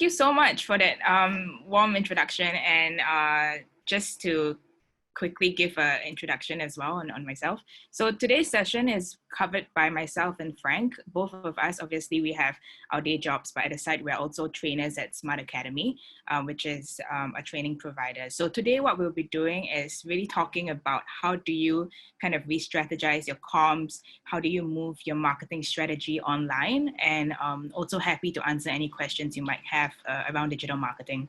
thank you so much for that warm introduction. And just to quickly give an introduction as well on myself. So today's session is covered by myself and Frank. Both of us, obviously, we have our day jobs, but at the side, we're also trainers at Smart Academy, which is a training provider. So today what we'll be doing is really talking about how do you kind of re-strategize your comms, how do you move your marketing strategy online, and also happy to answer any questions you might have around digital marketing.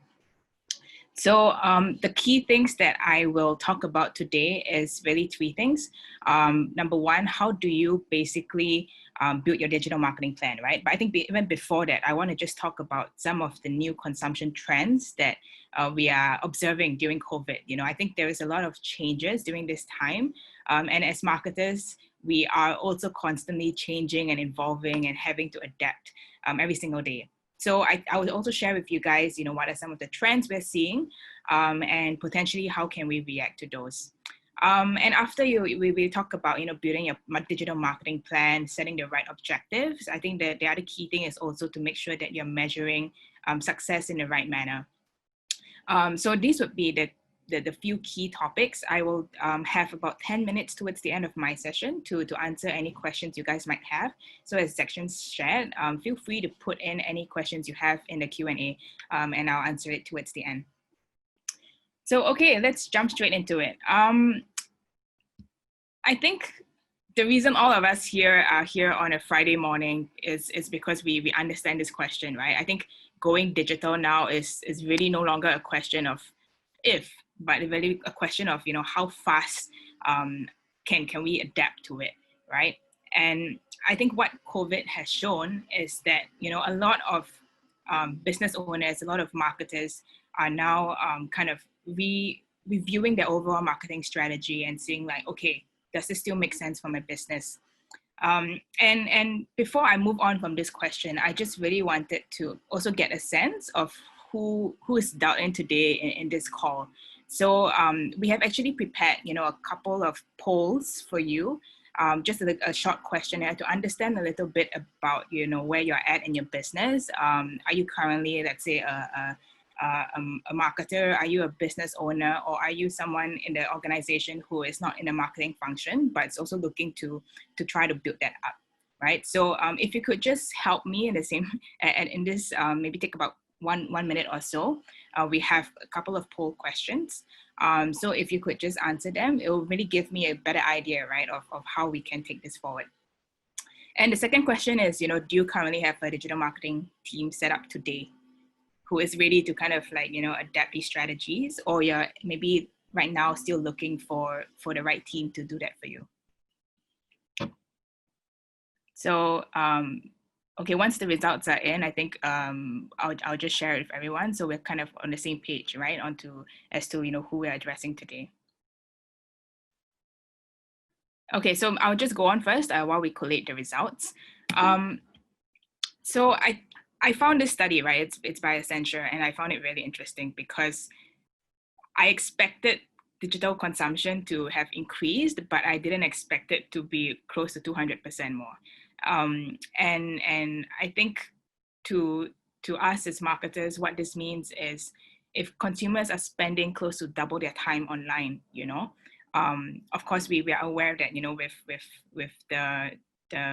So the key things that I will talk about today is really three things. Number one, how do you basically build your digital marketing plan, right? But I think even before that, I want to just talk about some of the new consumption trends that we are observing during COVID. You know, I think there is a lot of changes during this time. And as marketers, we are also constantly changing and evolving and having to adapt every single day. So I will also share with you guys, you know, what are some of the trends we're seeing and potentially how can we react to those. And after we talk about, you know, building your digital marketing plan, setting the right objectives, I think that the other key thing is also to make sure that you're measuring success in the right manner. So these would be the few key topics. I will have about 10 minutes towards the end of my session to answer any questions you guys might have. So as sections shared, feel free to put in any questions you have in the Q&A and I'll answer it towards the end. So, okay, let's jump straight into it. I think the reason all of us here are here on a Friday morning is because we understand this question, right? I think going digital now is really no longer a question of if, but really a question of, you know, how fast can we adapt to it, right? And I think what COVID has shown is that, you know, a lot of business owners, a lot of marketers are now kind of reviewing their overall marketing strategy and seeing like, okay, does this still make sense for my business? And before I move on from this question, I just really wanted to also get a sense of who is dialed in today in this call. So we have actually prepared, you know, a couple of polls for you, just a short questionnaire to understand a little bit about, you know, where you're at in your business. Are you currently, let's say, a marketer? Are you a business owner, or are you someone in the organization who is not in a marketing function but is also looking to try to build that up, right? So if you could just help me in the same and in this maybe take about one minute or so. We have a couple of poll questions. So if you could just answer them, it will really give me a better idea, right, of how we can take this forward. And the second question is, you know, do you currently have a digital marketing team set up today who is ready to kind of like, you know, adapt these strategies, or you're maybe right now still looking for the right team to do that for you? So, okay, once the results are in, I think I'll just share it with everyone, so we're kind of on the same page, right, as to you know who we're addressing today. Okay, so I'll just go on first while we collate the results. So I found this study, right? It's by Accenture, and I found it really interesting because I expected digital consumption to have increased, but I didn't expect it to be close to 200% more. And I think to us as marketers, what this means is if consumers are spending close to double their time online, you know, of course we are aware that, you know, with the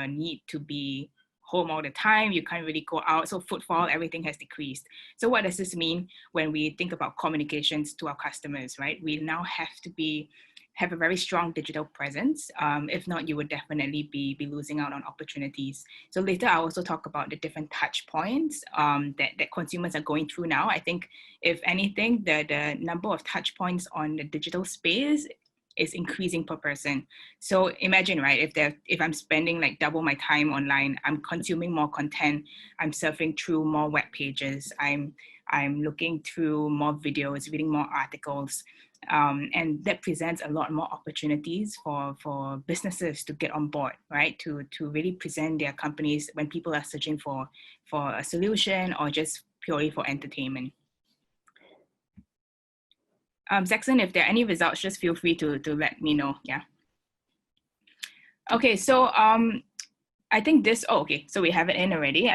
need to be home all the time, you can't really go out, so footfall, everything has decreased. So what does this mean when we think about communications to our customers, right? We now have to have a very strong digital presence. If not, you would definitely be losing out on opportunities. So later I'll also talk about the different touch points that consumers are going through now. I think if anything, the number of touch points on the digital space is increasing per person. So imagine, right, if I'm spending like double my time online, I'm consuming more content, I'm surfing through more web pages, I'm looking through more videos, reading more articles, and that presents a lot more opportunities for businesses to get on board, right, to really present their companies when people are searching for a solution or just purely for entertainment. Jackson, if there are any results, just feel free to let me know. Yeah. Okay, so I think this, oh, okay, so we have it in already.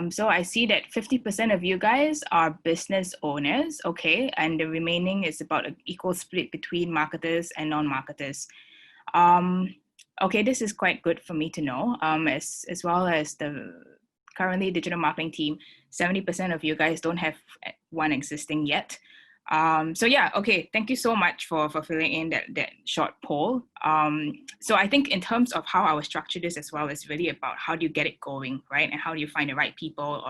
So I see that 50% of you guys are business owners, okay, and the remaining is about an equal split between marketers and non-marketers. Okay, this is quite good for me to know, as well as the currently digital marketing team, 70% of you guys don't have one existing yet. So yeah, okay, thank you so much for filling in that short poll. So I think in terms of how I will structure this as well, is really about how do you get it going, right? And how do you find the right people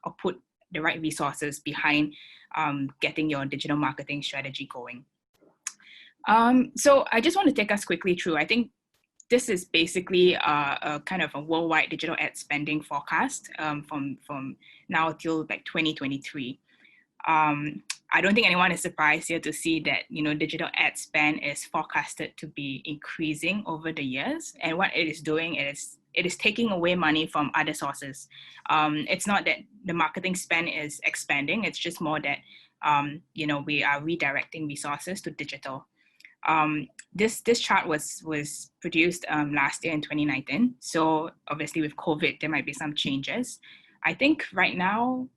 or put the right resources behind getting your digital marketing strategy going. So I just want to take us quickly through, I think this is basically a kind of a worldwide digital ad spending forecast from now till like 2023. I don't think anyone is surprised here to see that, you know, digital ad spend is forecasted to be increasing over the years. And what it is doing is it is taking away money from other sources. It's not that the marketing spend is expanding. It's just more that, you know, we are redirecting resources to digital. This chart was produced last year in 2019. So obviously with COVID, there might be some changes. I think right now,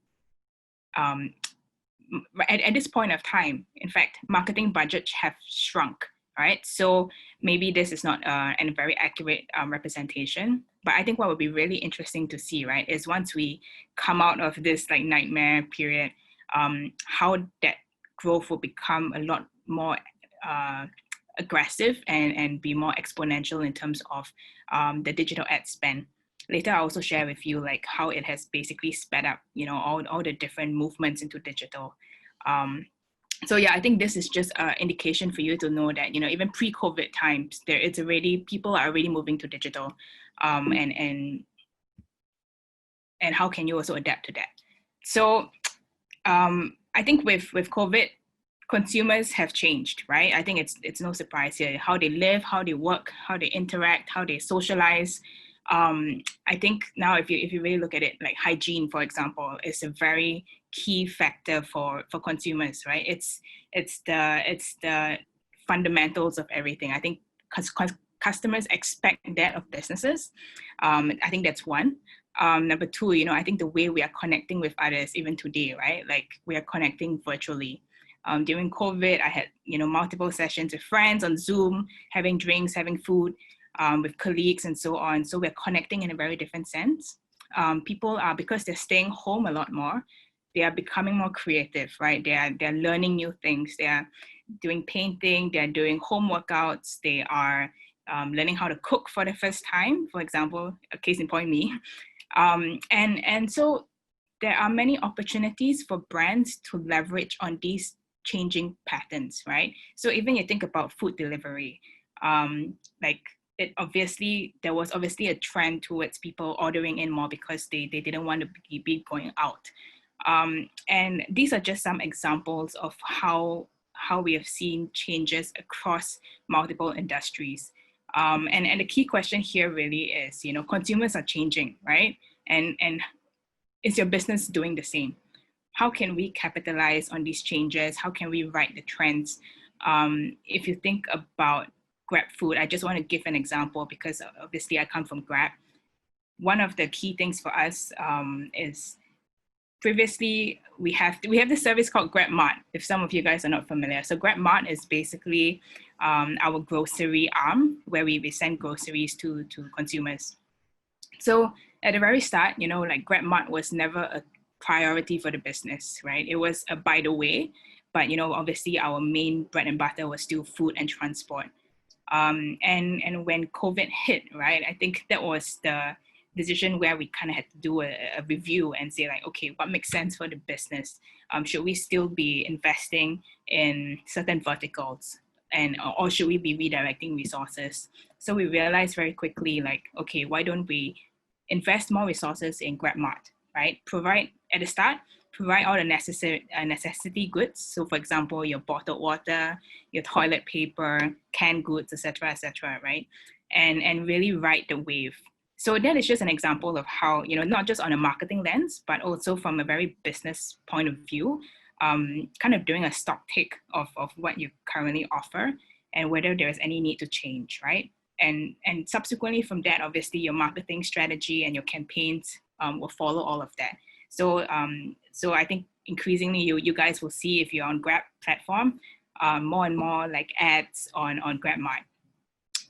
at this point of time, in fact, marketing budgets have shrunk, right? So maybe this is not a very accurate representation, but I think what would be really interesting to see, right, is once we come out of this like nightmare period, how that growth will become a lot more aggressive and be more exponential in terms of the digital ad spend. Later, I'll also share with you like how it has basically sped up, you know, all the different movements into digital. So yeah, I think this is just an indication for you to know that, you know, even pre-COVID times, people are already moving to digital, and how can you also adapt to that? So I think with COVID, consumers have changed, right? I think it's no surprise here how they live, how they work, how they interact, how they socialize. I think now if you really look at it, like hygiene, for example, is a very key factor for consumers, right? It's the fundamentals of everything. I think customers expect that of businesses. I think that's one. Number two, you know, I think the way we are connecting with others even today, right? Like we are connecting virtually. During COVID, I had, you know, multiple sessions with friends on Zoom, having drinks, having food, with colleagues and so on. So we're connecting in a very different sense. People are, because they're staying home a lot more, they are becoming more creative, right? They're learning new things. They are doing painting, they're doing home workouts, they are learning how to cook for the first time, for example, a case in point, me. And so there are many opportunities for brands to leverage on these changing patterns, right? So even you think about food delivery, like there was obviously a trend towards people ordering in more because they didn't want to be going out. And these are just some examples of how we have seen changes across multiple industries. And the key question here really is, you know, consumers are changing, right? And is your business doing the same? How can we capitalize on these changes? How can we ride the trends? If you think about Grab Food, I just want to give an example because obviously I come from Grab. One of the key things for us is previously we have this service called Grab Mart, if some of you guys are not familiar. So Grab Mart is basically our grocery arm where we send groceries to consumers. So at the very start, you know, like Grab Mart was never a priority for the business, right? It was a by the way, but you know, obviously our main bread and butter was still food and transport. And when COVID hit, right, I think that was the decision where we kind of had to do a review and say like, okay, what makes sense for the business? Should we still be investing in certain verticals, or should we be redirecting resources? So we realized very quickly, like, okay, why don't we invest more resources in Grab Mart, right? Provide all the necessity goods. So for example, your bottled water, your toilet paper, canned goods, etc., right? And really ride the wave. So that is just an example of how, you know, not just on a marketing lens, but also from a very business point of view, kind of doing a stock take of what you currently offer and whether there's any need to change, right? and subsequently from that, obviously your marketing strategy and your campaigns will follow all of that. So so I think increasingly you guys will see, if you're on Grab platform, more and more like ads on GrabMart.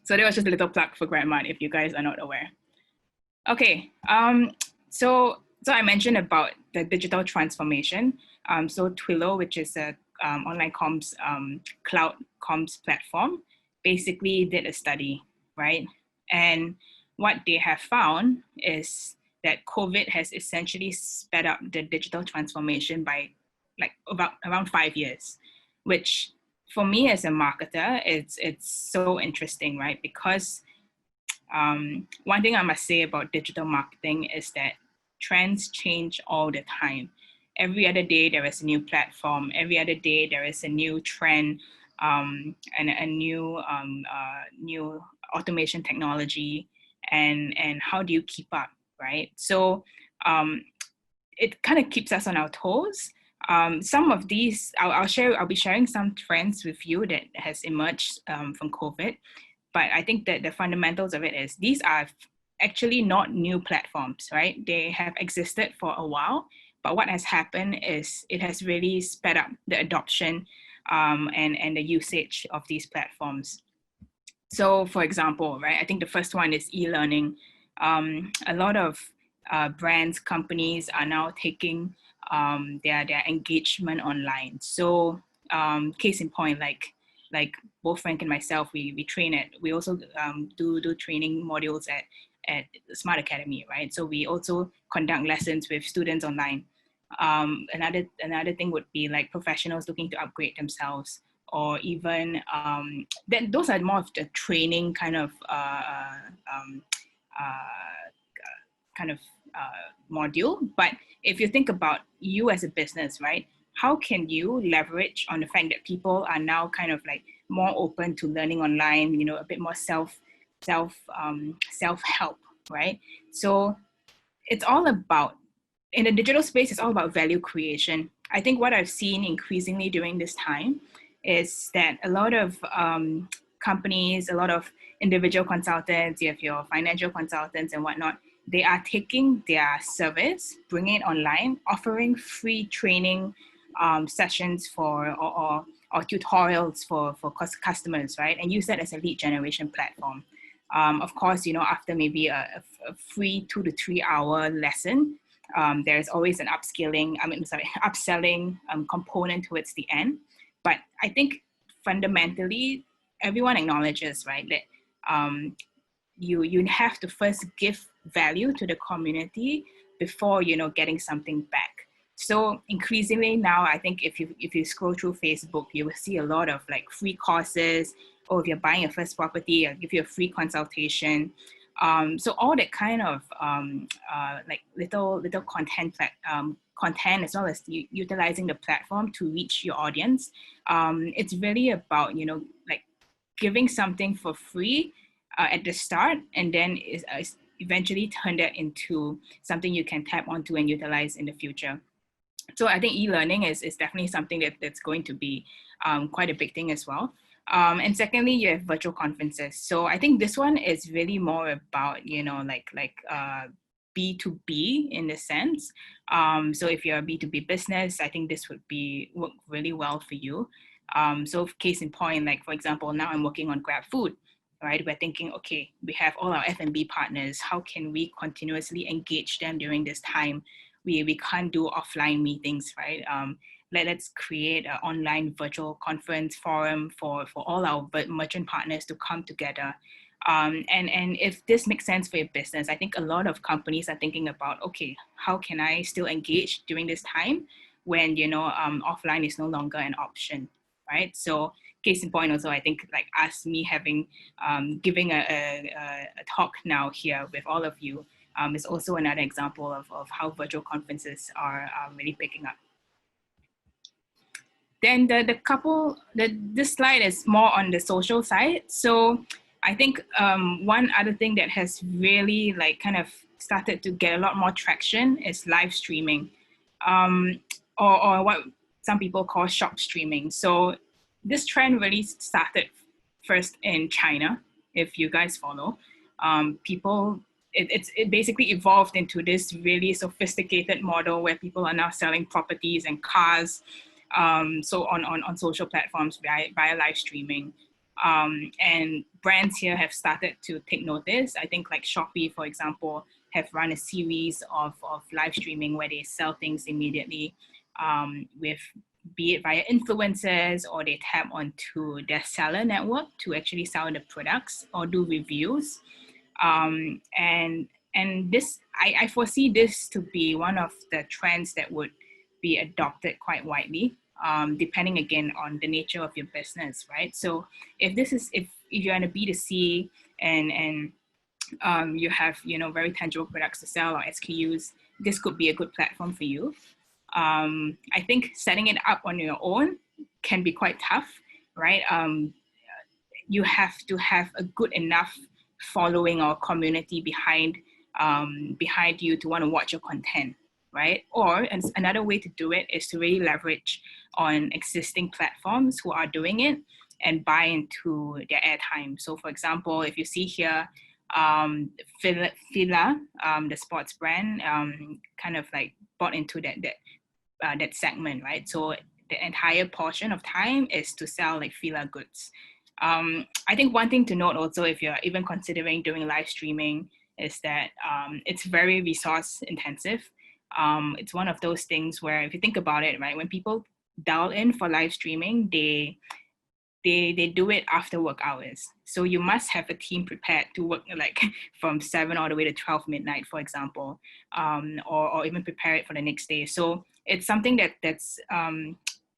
So that was just a little plug for GrabMart if you guys are not aware. Okay, so I mentioned about the digital transformation. So Twilio, which is a online comms, cloud comms platform, basically did a study, right? And what they have found is that COVID has essentially sped up the digital transformation by like around 5 years, which for me as a marketer, it's so interesting, right? Because one thing I must say about digital marketing is that trends change all the time. Every other day there is a new platform. Every other day there is a new trend and a new new automation technology. And how do you keep up, right? So it kind of keeps us on our toes. Some of these I'll be sharing some trends with you that has emerged from COVID. But I think that the fundamentals of it is these are actually not new platforms, right? They have existed for a while, but what has happened is it has really sped up the adoption and the usage of these platforms. So for example, right, I think the first one is e-learning. A lot of brands, companies are now taking their engagement online. So case in point, like both Frank and myself, we train at, we also do training modules at Smart Academy, right? So we also conduct lessons with students online. Another thing would be like professionals looking to upgrade themselves, or even then those are more of the training kind of module. But if you think about you as a business, right? How can you leverage on the fact that people are now kind of like more open to learning online, you know, a bit more self-help, right? So it's all about, in the digital space, it's all about value creation. I think what I've seen increasingly during this time is that a lot of companies, a lot of individual consultants, you have your financial consultants and whatnot, they are taking their service, bringing it online, offering free training sessions for or tutorials for customers, right? And use that as a lead generation platform. Of course, you know, after maybe a free 2 to 3 hour lesson, there's always an upselling component towards the end. But I think fundamentally, everyone acknowledges, right, that you have to first give value to the community before, you know, getting something back. So increasingly now, I think if you scroll through Facebook, you will see a lot of like free courses, or if you're buying your first property, I'll give you a free consultation. So all that kind of like little content as well as utilizing the platform to reach your audience. It's really about, you know, like giving something for free at the start, and then is eventually turn that into something you can tap onto and utilize in the future. So I think e-learning is definitely something that's going to be quite a big thing as well. And secondly, you have virtual conferences. So I think this one is really more about, you know, like B2B in the sense. So if you're a B2B business, I think this would work really well for you. So case in point, like for example, now I'm working on Grab Food, right? We're thinking, okay, we have all our F&B partners. How can we continuously engage them during this time? We can't do offline meetings, right? Let's create an online virtual conference forum for all our merchant partners to come together. And if this makes sense for your business, I think a lot of companies are thinking about, okay, how can I still engage during this time when, you know, offline is no longer an option, right? So case in point also, I think like me having, giving a talk now here with all of you is also another example of how virtual conferences are really picking up. Then this slide is more on the social side. So I think one other thing that has really like kind of started to get a lot more traction is live streaming, or what some people call shop streaming. So this trend really started first in China, if you guys follow, people, it basically evolved into this really sophisticated model where people are now selling properties and cars, so on social platforms via live streaming. And brands here have started to take notice. I think like Shopee, for example, have run a series of live streaming where they sell things immediately, with, be it via influencers, or they tap onto their seller network to actually sell the products or do reviews. And this, I foresee this to be one of the trends that would be adopted quite widely, depending again on the nature of your business, right? So if you're in a B2C and you have, very tangible products to sell or SKUs, this could be a good platform for you. I think setting it up on your own can be quite tough, right? You have to have a good enough following or community behind you to want to watch your content, right? Or another way to do it is to really leverage on existing platforms who are doing it and buy into their airtime. So for example, if you see here, Fila, the sports brand, kind of like bought into that segment, right? So the entire portion of time is to sell like Fila goods. I think one thing to note also, if you're even considering doing live streaming, is that it's very resource intensive. It's one of those things where, if you think about it, right, when people dial in for live streaming, they do it after work hours. So you must have a team prepared to work like from 7 all the way to 12 midnight, for example, or even prepare it for the next day. So it's something that's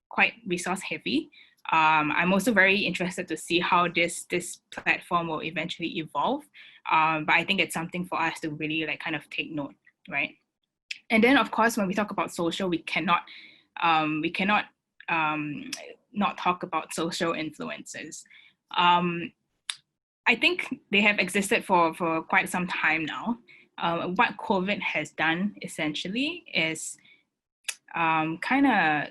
quite resource heavy. I'm also very interested to see how this platform will eventually evolve. But I think it's something for us to really like kind of take note, right? And then of course, when we talk about social, we cannot not talk about social influencers. I think they have existed for quite some time now. What COVID has done essentially is kind of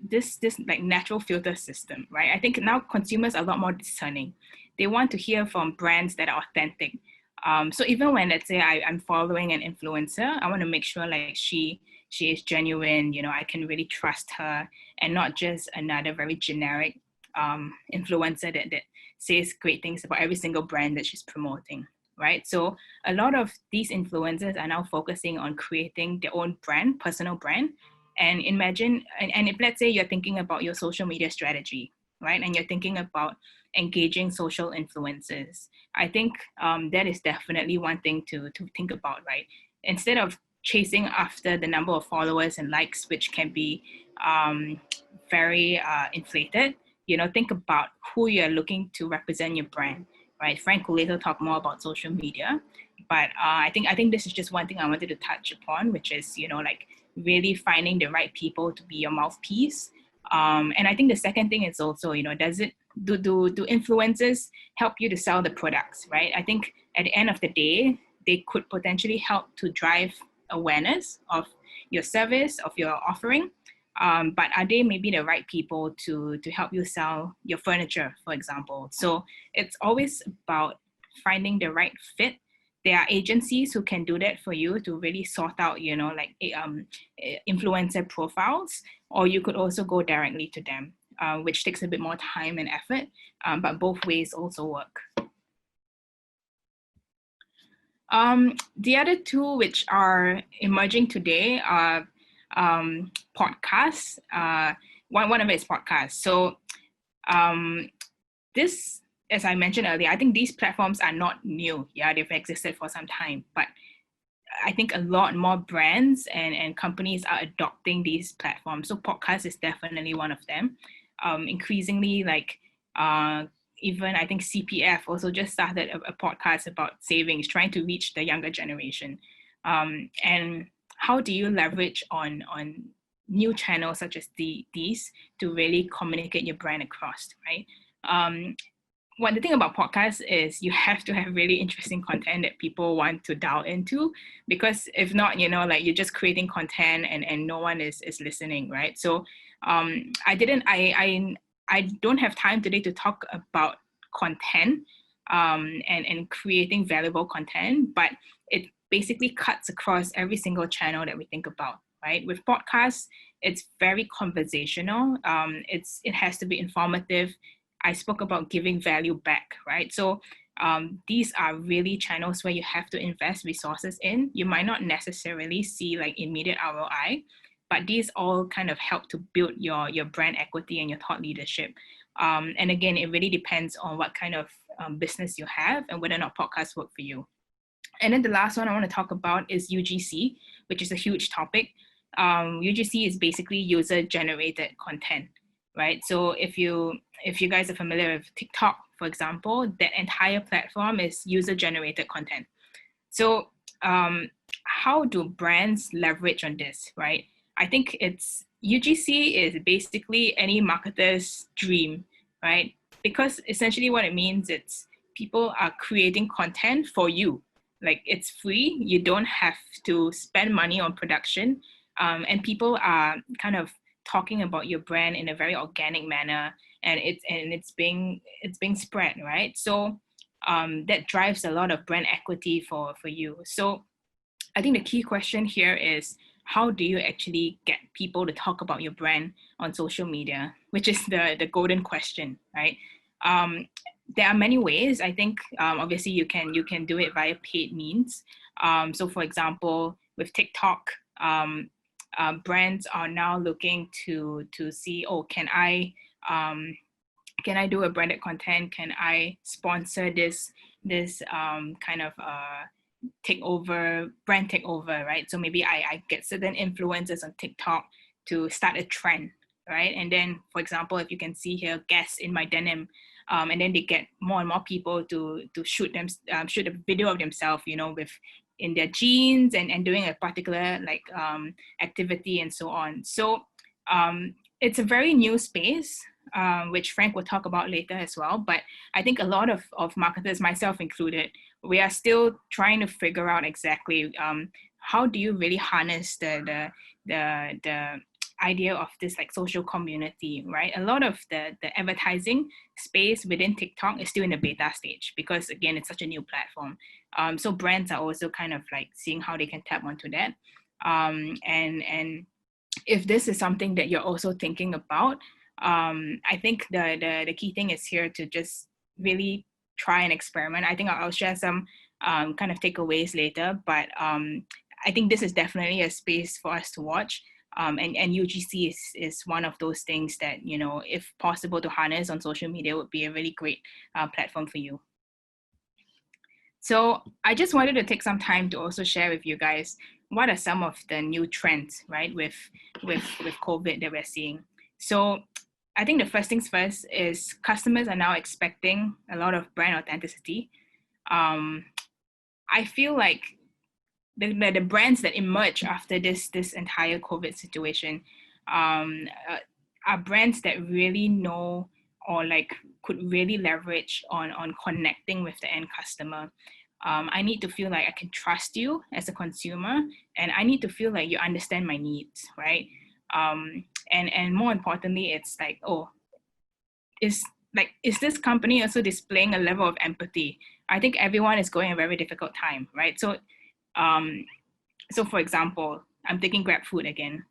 this like natural filter system, right? I think now consumers are a lot more discerning. They want to hear from brands that are authentic. So even when, let's say, I'm following an influencer, I want to make sure like she is genuine, I can really trust her, and not just another very generic influencer that says great things about every single brand that she's promoting, right? So a lot of these influencers are now focusing on creating their own brand, personal brand. And imagine, and if let's say you're thinking about your social media strategy, right? And you're thinking about engaging social influencers, I think that is definitely one thing to think about, right? Instead of chasing after the number of followers and likes, which can be very inflated, think about who you're looking to represent your brand, right? Frank will later talk more about social media, but I think this is just one thing I wanted to touch upon, which is, like really finding the right people to be your mouthpiece. And I think the second thing is also, do influencers help you to sell the products, right? I think at the end of the day, they could potentially help to drive awareness of your service, of your offering. But are they maybe the right people to help you sell your furniture, for example? So it's always about finding the right fit. There are agencies who can do that for you to really sort out, like influencer profiles, or you could also go directly to them, which takes a bit more time and effort, but both ways also work. The other two which are emerging today are podcasts. One of it is podcasts. So this, as I mentioned earlier, I think these platforms are not new. Yeah, they've existed for some time, but I think a lot more brands and companies are adopting these platforms. So podcast is definitely one of them. Increasingly, like even I think CPF also just started a podcast about savings, trying to reach the younger generation. And how do you leverage on new channels such as these to really communicate your brand across, right? One thing about podcasts is you have to have really interesting content that people want to dial into, because if not, like you're just creating content and no one is listening, right? So I don't have time today to talk about content, and creating valuable content, but it basically cuts across every single channel that we think about, right? With podcasts, it's very conversational. It has to be informative. I spoke about giving value back, right? So these are really channels where you have to invest resources in. You might not necessarily see like immediate ROI, but these all kind of help to build your brand equity and your thought leadership. And again, it really depends on what kind of business you have and whether or not podcasts work for you. And then the last one I want to talk about is UGC, which is a huge topic. UGC is basically user-generated content, right? So if you guys are familiar with TikTok, for example, that entire platform is user-generated content. So how do brands leverage on this, right? I think UGC is basically any marketer's dream, right? Because essentially what it means, it's people are creating content for you. Like, it's free, you don't have to spend money on production, and people are kind of talking about your brand in a very organic manner, and it's being spread, right? So that drives a lot of brand equity for you. So I think the key question here is, how do you actually get people to talk about your brand on social media, which is the golden question, right? There are many ways. I think obviously you can do it via paid means. So for example, with TikTok, brands are now looking to see, oh, can I do a branded content? Can I sponsor this kind of brand takeover, right? So maybe I get certain influencers on TikTok to start a trend, right? And then, for example, if you can see here, guests in my denim, and then they get more and more people to shoot a video of themselves, with in their jeans and doing a particular activity and so on. So it's a very new space, which Frank will talk about later as well. But I think a lot of marketers, myself included, we are still trying to figure out exactly how do you really harness the idea of this like social community, right? A lot of the advertising space within TikTok is still in the beta stage because, again, it's such a new platform. So brands are also kind of like seeing how they can tap onto that. And if this is something that you're also thinking about, I think the key thing is here to just really try and experiment. I think I'll share some kind of takeaways later, but I think this is definitely a space for us to watch. And UGC is one of those things that, if possible to harness on social media, would be a really great platform for you. So I just wanted to take some time to also share with you guys what are some of the new trends, right, with COVID that we're seeing. So I think the first things first is customers are now expecting a lot of brand authenticity. I feel like the brands that emerge after this entire COVID situation are brands that really know or like could really leverage on connecting with the end customer. I need to feel like I can trust you as a consumer, and I need to feel like you understand my needs, right? And more importantly, it's like, oh, is this company also displaying a level of empathy? I think everyone is going a very difficult time, right? So so for example, I'm taking Grab Food again,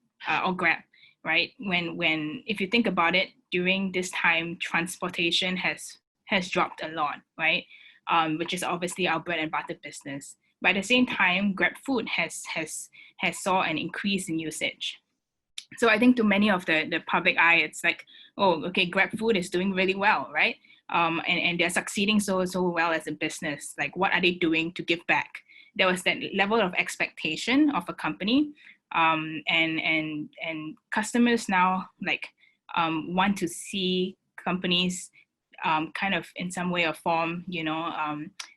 or Grab, right? When if you think about it, during this time, transportation has dropped a lot, right? Which is obviously our bread and butter business. But at the same time, Grab Food has saw an increase in usage. So I think to many of the public eye, it's like, oh, okay, Grab Food is doing really well, right? And they're succeeding so well as a business. Like, what are they doing to give back? There was that level of expectation of a company, and customers now want to see companies kind of in some way or form,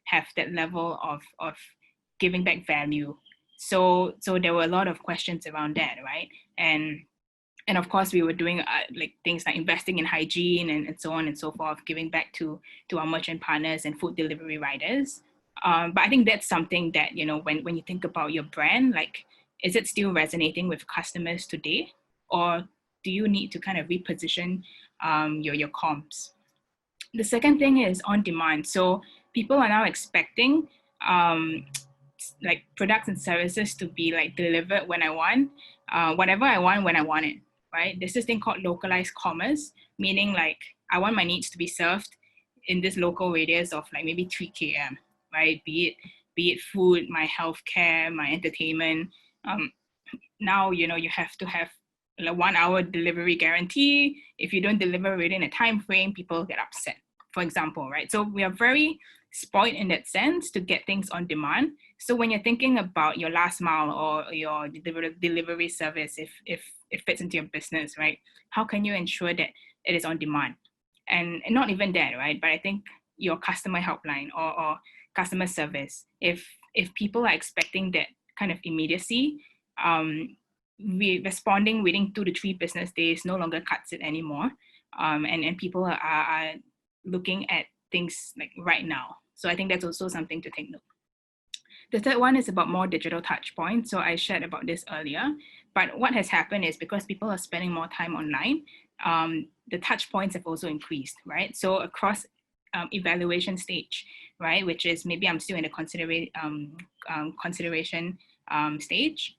have that level of giving back value. So there were a lot of questions around that, right? And of course, we were doing things like investing in hygiene and so on and so forth, giving back to our merchant partners and food delivery riders. But I think that's something that, when you think about your brand, like, is it still resonating with customers today? Or do you need to kind of reposition your comms? The second thing is on demand. So people are now expecting like products and services to be like delivered when I want, whatever I want when I want it, right? There's this thing called localized commerce, meaning like I want my needs to be served in this local radius of like maybe 3 km, right? Be it food, my healthcare, my entertainment. Now you know you have to have a 1 hour delivery guarantee. If you don't deliver within a time frame, people get upset, for example, right? So we are very spoiled in that sense to get things on demand. So when you're thinking about your last mile or your delivery service, if it fits into your business, right, how can you ensure that it is on demand? And not even that, right? But I think your customer helpline or customer service, if people are expecting that kind of immediacy, responding within 2 to 3 business days no longer cuts it anymore. And people are looking at things like right now. So I think that's also something to take note. The third one is about more digital touch points. So I shared about this earlier, but what has happened is because people are spending more time online, the touch points have also increased, right? So across evaluation stage, right, which is maybe I'm still in the consideration stage.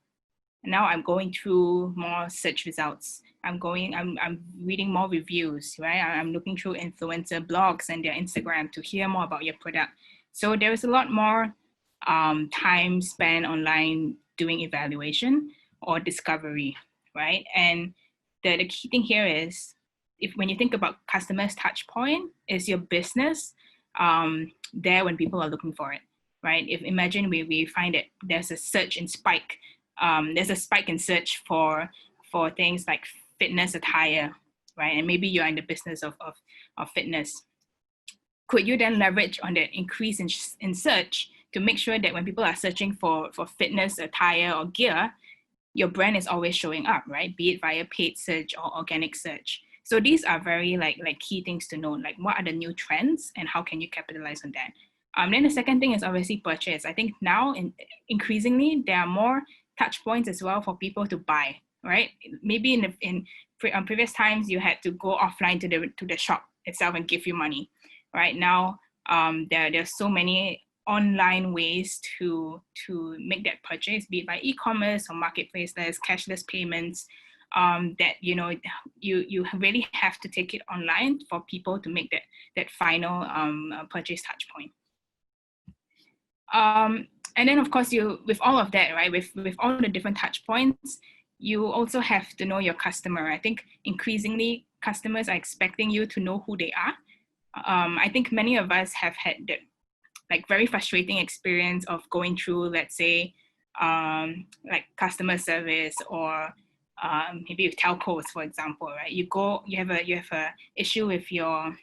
Now I'm going through more search results. I'm reading more reviews, right? I'm looking through influencer blogs and their Instagram to hear more about your product. So there is a lot more time spent online doing evaluation or discovery, right? And the key thing here is, when you think about customers' touch point, is your business there when people are looking for it, right? If imagine we find that there's a surge in spike, there's a spike in search for things like fitness attire, right? And maybe you're in the business of fitness. Could you then leverage on that increase in search to make sure that when people are searching for fitness attire or gear, your brand is always showing up, right? Be it via paid search or organic search. So these are very like key things to know, like what are the new trends and how can you capitalize on that? Then the second thing is obviously purchase. I think now increasingly there are more touch points as well for people to buy, right? Maybe in previous times you had to go offline to the shop itself and give you money. Right now, there's so many online ways to make that purchase, be it by e-commerce or marketplaces, cashless payments, that you really have to take it online for people to make that final purchase touch point. And then of course with all of that, right, with all the different touch points, you also have to know your customer. I think increasingly customers are expecting you to know who they are. I think many of us have had that like very frustrating experience of going through, let's say, like customer service or maybe with telcos, for example, right? You have a issue with your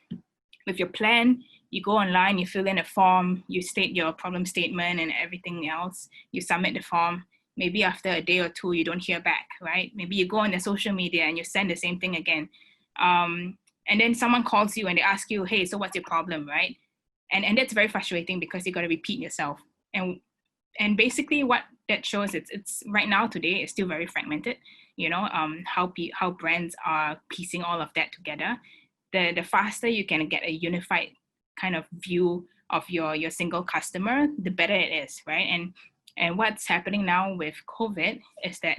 plan. You go online, you fill in a form, you state your problem statement and everything else. You submit the form. Maybe after a day or two, you don't hear back, right? Maybe you go on the social media and you send the same thing again. And then someone calls you and they ask you, hey, so what's your problem, right? And that's very frustrating because you got to repeat yourself. And basically what that shows, it's right now today, it's still very fragmented, how brands are piecing all of that together. The faster you can get a unified kind of view of your single customer, the better it is, right? And what's happening now with COVID is that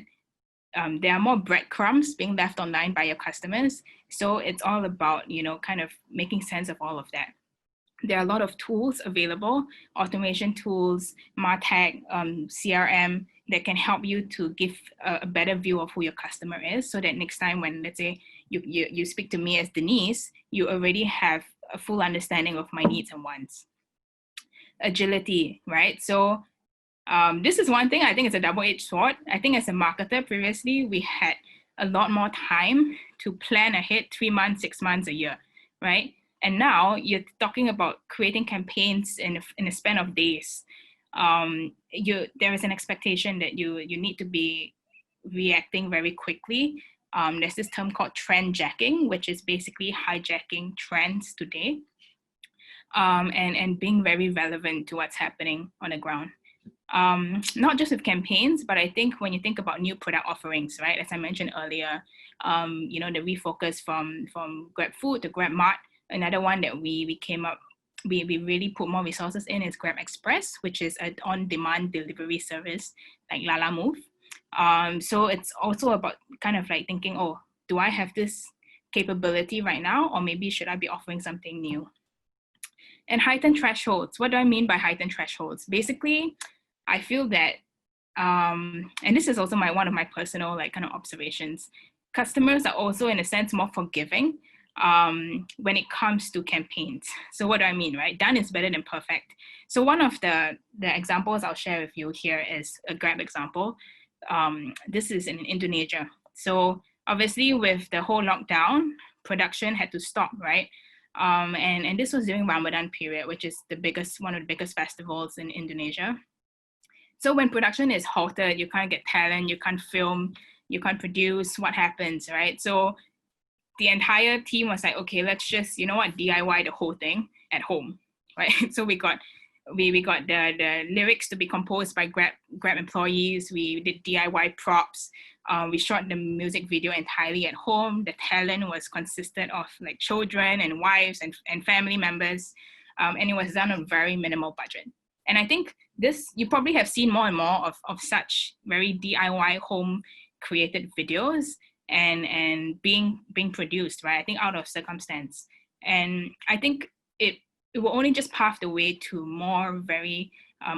there are more breadcrumbs being left online by your customers. So it's all about, kind of making sense of all of that. There are a lot of tools available, automation tools, MarTech, CRM, that can help you to give a better view of who your customer is, so that next time when, let's say, you speak to me as Denise, you already have a full understanding of my needs and wants. Agility, right? So this is one thing, I think it's a double-edged sword. I think as a marketer previously, we had a lot more time to plan ahead, 3 months, 6 months, a year, right? And now you're talking about creating campaigns in a span of days. There is an expectation that you need to be reacting very quickly. There's this term called trend jacking, which is basically hijacking trends today, and being very relevant to what's happening on the ground. Not just with campaigns, but I think when you think about new product offerings, right? As I mentioned earlier, the refocus from GrabFood to GrabMart. Another one that we came up we really put more resources in is Grab Express, which is an on-demand delivery service like Lala Move. So it's also about kind of like thinking, oh, do I have this capability right now, or maybe should I be offering something new? And heightened thresholds. What do I mean by heightened thresholds? Basically, I feel that, and this is also one of my personal like kind of observations, customers are also in a sense more forgiving when it comes to campaigns. So what do I mean, right? Done is better than perfect. So one of the examples I'll share with you here is a Grab example. This is in Indonesia. So obviously with the whole lockdown, production had to stop, right? And this was during Ramadan period, which is one of the biggest festivals in Indonesia. So when production is halted, you can't get talent, you can't film, you can't produce, what happens, right? So the entire team was like, okay, let's just, you know what, DIY the whole thing at home, right? So we got the lyrics to be composed by Grab employees. We did DIY props. We shot the music video entirely at home. The talent was consisted of like children and wives and family members. And it was done on very minimal budget. And I think this, you probably have seen more and more of such very DIY home created videos and being produced, right? I think out of circumstance. And I think it will only just pave the way to more very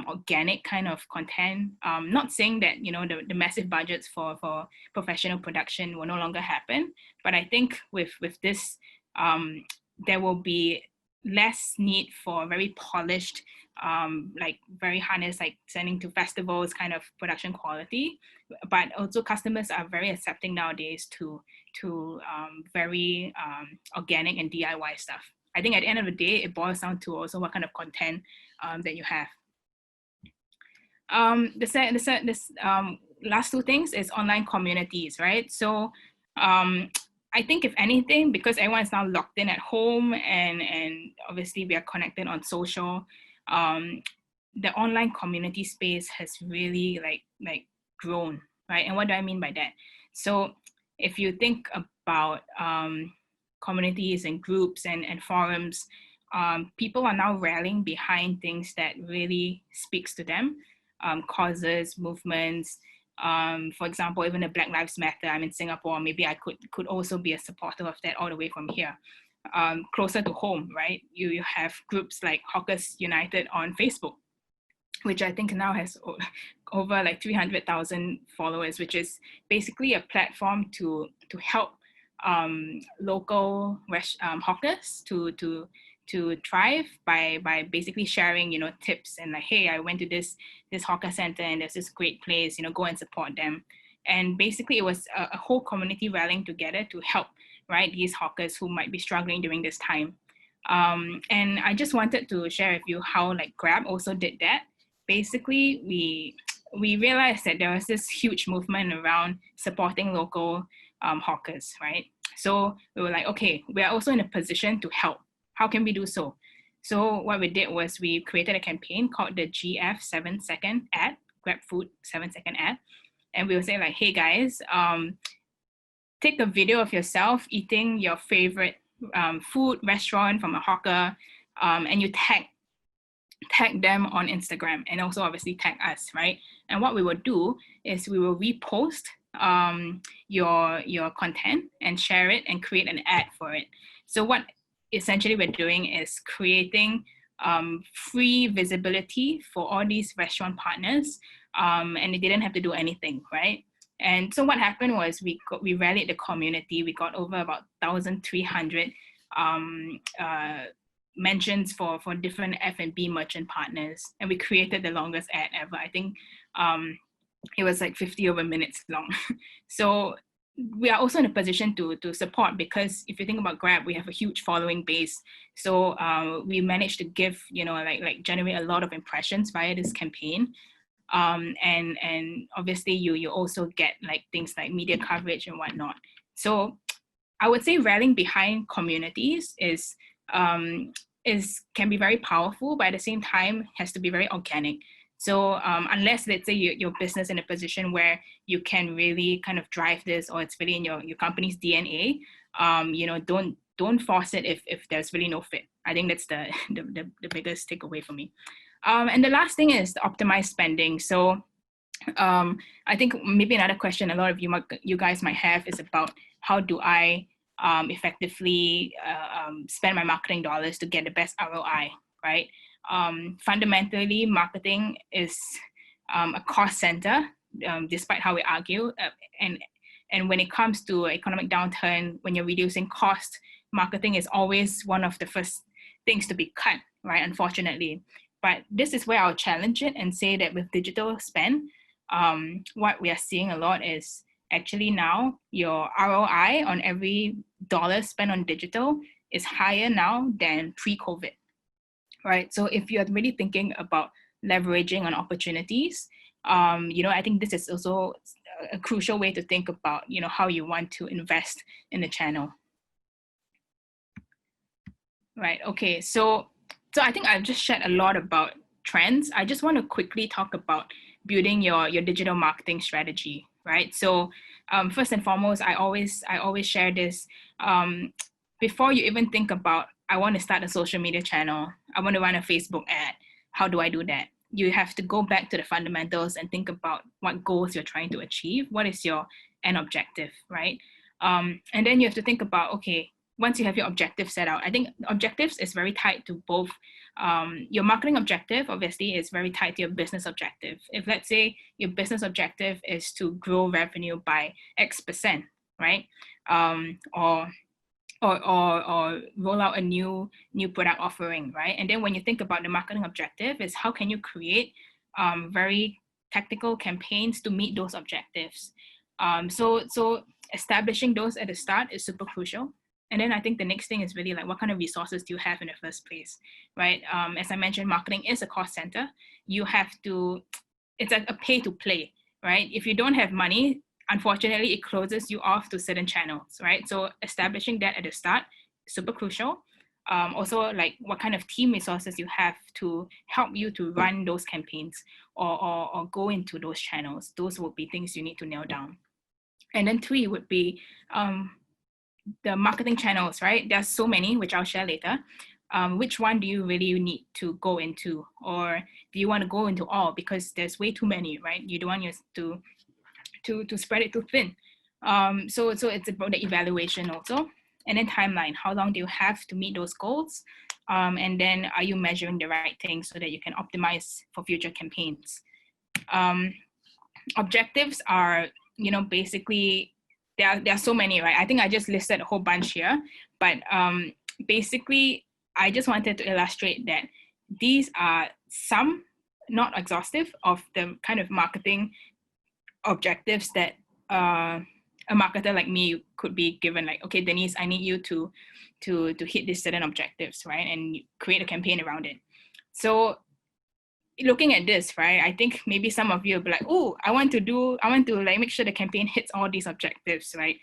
organic kind of content. Not saying that, you know, the massive budgets for professional production will no longer happen, but I think with this, there will be less need for very polished, like very harnessed, like sending to festivals kind of production quality, but also customers are very accepting nowadays to very organic and DIY stuff. I think at the end of the day, it boils down to also what kind of content that you have. This last two things is online communities, right? So I think if anything, because everyone's now locked in at home and obviously we are connected on social, the online community space has really like grown, right? And what do I mean by that? So if you think about communities and groups and forums, people are now rallying behind things that really speaks to them, causes, movements. For example, even the Black Lives Matter, I'm in Singapore, maybe I could also be a supporter of that all the way from here. Closer to home, right? You have groups like Hawkers United on Facebook, which I think now has over like 300,000 followers, which is basically a platform to help local hawkers to thrive by basically sharing, you know, tips and like, hey, I went to this hawker center and there's this great place, you know, go and support them. And basically it was a whole community rallying together to help, right, these hawkers who might be struggling during this time. And I just wanted to share with you how like Grab also did that. Basically, we realized that there was this huge movement around supporting local hawkers, right? So we were like, okay, we are also in a position to help. How can we do so? So what we did was we created a campaign called the GF 7-second ad, Grab Food 7-second ad. And we will say like, hey guys, take a video of yourself eating your favorite food restaurant from a hawker, and you tag them on Instagram and also obviously tag us, right? And what we will do is we will repost your content and share it and create an ad for it. So what essentially we're doing is creating free visibility for all these restaurant partners, and they didn't have to do anything, right? And so what happened was we rallied the community. We got over about 1,300 mentions for different F&B merchant partners, and we created the longest ad ever. I think it was like 50 over minutes long. So we are also in a position to support, because if you think about Grab, we have a huge following base. So we managed to give, you know, like generate a lot of impressions via this campaign. And obviously you also get like things like media coverage and whatnot. So I would say rallying behind communities can be very powerful, but at the same time has to be very organic. So unless, let's say, your business in a position where you can really kind of drive this, or it's really in your company's DNA, you know, don't don't force it if there's really no fit. I think that's the biggest takeaway for me. And the last thing is the optimized spending. So I think maybe another question a lot of you guys might have is about how do I effectively spend my marketing dollars to get the best ROI, right? Fundamentally, marketing is a cost center, despite how we argue. And when it comes to economic downturn, when you're reducing cost, marketing is always one of the first things to be cut, right? Unfortunately. But this is where I'll challenge it and say that with digital spend, what we are seeing a lot is actually now your ROI on every dollar spent on digital is higher now than pre-COVID, right? So if you're really thinking about leveraging on opportunities, I think this is also a crucial way to think about, how you want to invest in the channel. Right, okay, so I think I've just shared a lot about trends. I just want to quickly talk about building your digital marketing strategy, right? So first and foremost, I always share this. Before you even think about, I want to start a social media channel, I want to run a Facebook ad, how do I do that? You have to go back to the fundamentals and think about what goals you're trying to achieve. What is your end objective, right? And then you have to think about, okay, once you have your objective set out, I think objectives is very tied to both. Your marketing objective, obviously, is very tied to your business objective. If let's say your business objective is to grow revenue by X%, right? Or roll out a new product offering, right? And then when you think about the marketing objective, is how can you create very tactical campaigns to meet those objectives? So establishing those at the start is super crucial. And then I think the next thing is really like, what kind of resources do you have in the first place, right? As I mentioned, marketing is a cost center. You have to, it's like a pay to play, right? If you don't have money, unfortunately, it closes you off to certain channels, right? So establishing that at the start, super crucial. Also, like what kind of team resources you have to help you to run those campaigns or go into those channels. Those would be things you need to nail down. And then 3 would be the marketing channels, right? There's so many, which I'll share later. Which one do you really need to go into? Or do you want to go into all? Because there's way too many, right? You don't want to spread it too thin. So it's about the evaluation also. And then timeline, how long do you have to meet those goals? And then are you measuring the right things so that you can optimize for future campaigns? Objectives are, basically, there are so many, right? I think I just listed a whole bunch here, but basically, I just wanted to illustrate that these are some, not exhaustive, of the kind of marketing objectives that a marketer like me could be given. Like, okay, Denise, I need you to hit these certain objectives, right? And create a campaign around it. So looking at this, right, I think maybe some of you will be like, oh, I want to like make sure the campaign hits all these objectives, right?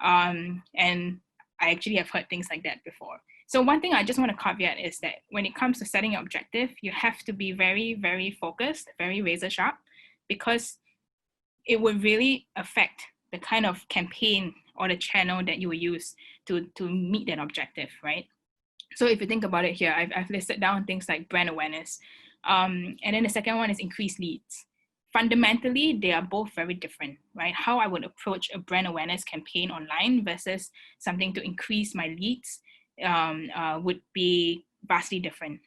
And I actually have heard things like that before. So one thing I just want to caveat is that when it comes to setting your objective, you have to be very, very focused, very razor sharp, because it would really affect the kind of campaign or the channel that you will use to meet that objective, right? So if you think about it here, I've listed down things like brand awareness. And then the second one is increased leads. Fundamentally, they are both very different, right? How I would approach a brand awareness campaign online versus something to increase my leads would be vastly different.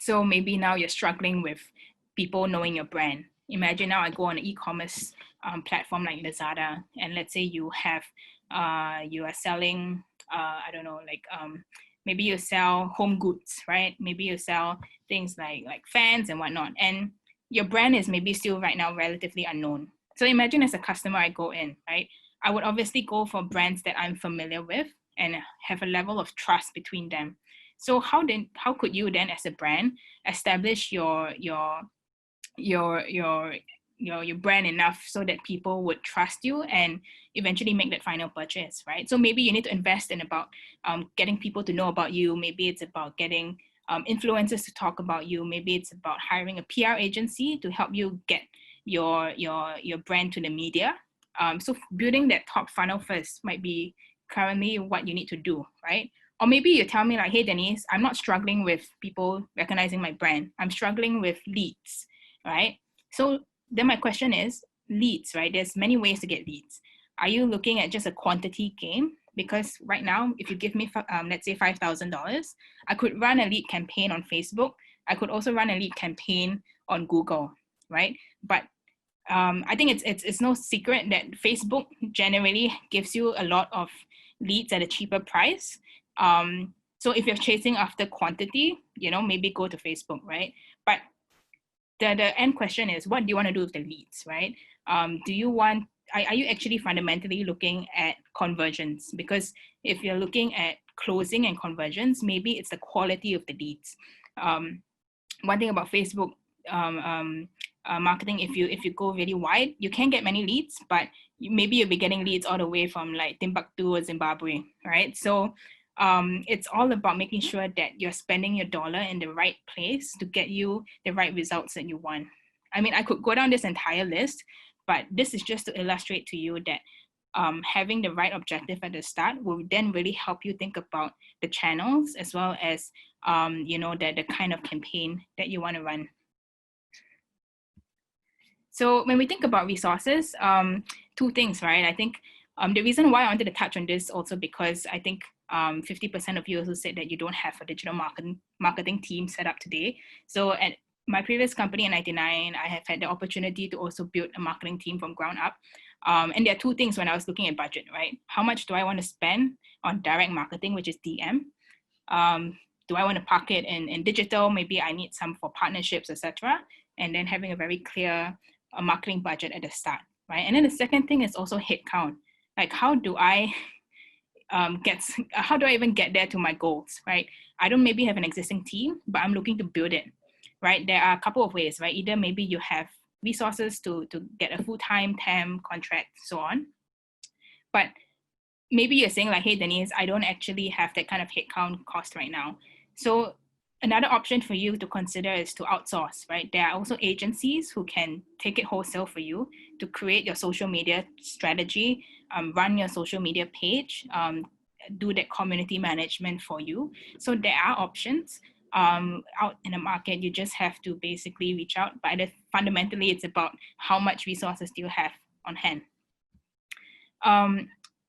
So maybe now you're struggling with people knowing your brand. Imagine now I go on an e-commerce platform like Lazada, and let's say you are selling, I don't know, like maybe you sell home goods, right? Maybe you sell things like fans and whatnot, and your brand is maybe still right now relatively unknown. So imagine as a customer, I go in, right? I would obviously go for brands that I'm familiar with and have a level of trust between them. So how could you then, as a brand, establish your brand enough so that people would trust you and eventually make that final purchase, right? So maybe you need to invest in about getting people to know about you. Maybe it's about getting influencers to talk about you. Maybe it's about hiring a PR agency to help you get your brand to the media. So building that top funnel first might be currently what you need to do, right? Or maybe you tell me like, hey, Denise, I'm not struggling with people recognizing my brand. I'm struggling with leads, right? So then my question is leads, right? There's many ways to get leads. Are you looking at just a quantity game? Because right now, if you give me, let's say $5,000, I could run a lead campaign on Facebook. I could also run a lead campaign on Google, right? But I think it's no secret that Facebook generally gives you a lot of leads at a cheaper price. So if you're chasing after quantity, maybe go to Facebook, right? But the end question is, what do you want to do with the leads, right? Do you want, are you actually fundamentally looking at conversions? Because if you're looking at closing and conversions, maybe it's the quality of the leads. One thing about Facebook marketing, if you go really wide, you can get many leads, but maybe you'll be getting leads all the way from like Timbuktu or Zimbabwe, right? So it's all about making sure that you're spending your dollar in the right place to get you the right results that you want. I mean, I could go down this entire list, but this is just to illustrate to you that having the right objective at the start will then really help you think about the channels as well as the kind of campaign that you want to run. So when we think about resources, two things, right? I think the reason why I wanted to touch on this also because I think 50% of you also said that you don't have a digital marketing team set up today. So at my previous company in 99, I have had the opportunity to also build a marketing team from ground up. And there are two things when I was looking at budget, right? How much do I want to spend on direct marketing, which is DM? Do I want to park it in digital? Maybe I need some for partnerships, etc. And then having a very clear marketing budget at the start, right? And then the second thing is also headcount. Like how do I even get there to my goals, right? I don't maybe have an existing team, but I'm looking to build it, right? There are a couple of ways, right? Either maybe you have resources to get a full-time temp contract, so on. But maybe you're saying like, hey, Denise, I don't actually have that kind of headcount cost right now. So another option for you to consider is to outsource, right? There are also agencies who can take it wholesale for you to create your social media strategy, run your social media page, do that community management for you. So there are options out in the market. You just have to basically reach out. But fundamentally, it's about how much resources do you have on hand.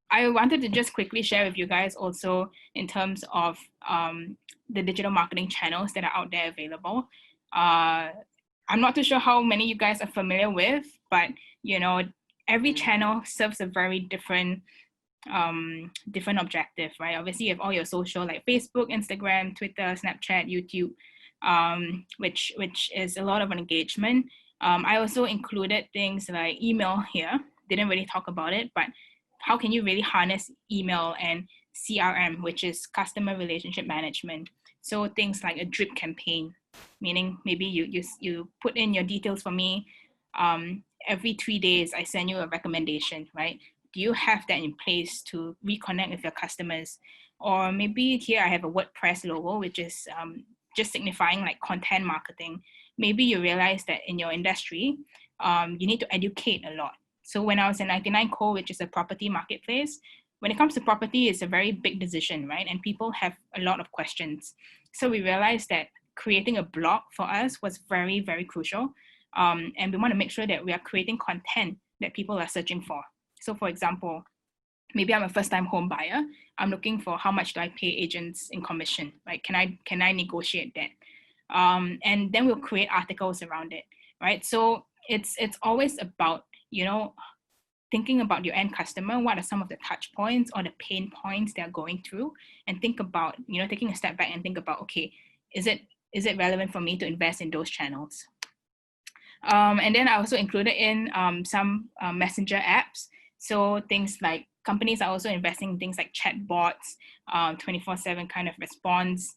I wanted to just quickly share with you guys also in terms of the digital marketing channels that are out there available. I'm not too sure how many you guys are familiar with, but every channel serves a very different objective, right? Obviously, you have all your social like Facebook, Instagram, Twitter, Snapchat, YouTube, which is a lot of engagement. I also included things like email here. Didn't really talk about it, but how can you really harness email and CRM, which is customer relationship management? So things like a drip campaign, meaning maybe you put in your details for me. Every 3 days, I send you a recommendation, right? Do you have that in place to reconnect with your customers? Or maybe here I have a WordPress logo, which is just signifying like content marketing. Maybe you realize that in your industry, you need to educate a lot. So when I was in 99Co, which is a property marketplace, when it comes to property, it's a very big decision, right? And people have a lot of questions. So we realized that creating a blog for us was very, very crucial. And we want to make sure that we are creating content that people are searching for. So for example, maybe I'm a first-time home buyer. I'm looking for how much do I pay agents in commission, right? Can I negotiate that? And then we'll create articles around it, right? So it's always about, thinking about your end customer. What are some of the touch points or the pain points they're going through? And think about, taking a step back and think about, okay, is it relevant for me to invest in those channels? And then I also included in some messenger apps. So things like companies are also investing in things like chatbots, 24/7 kind of response,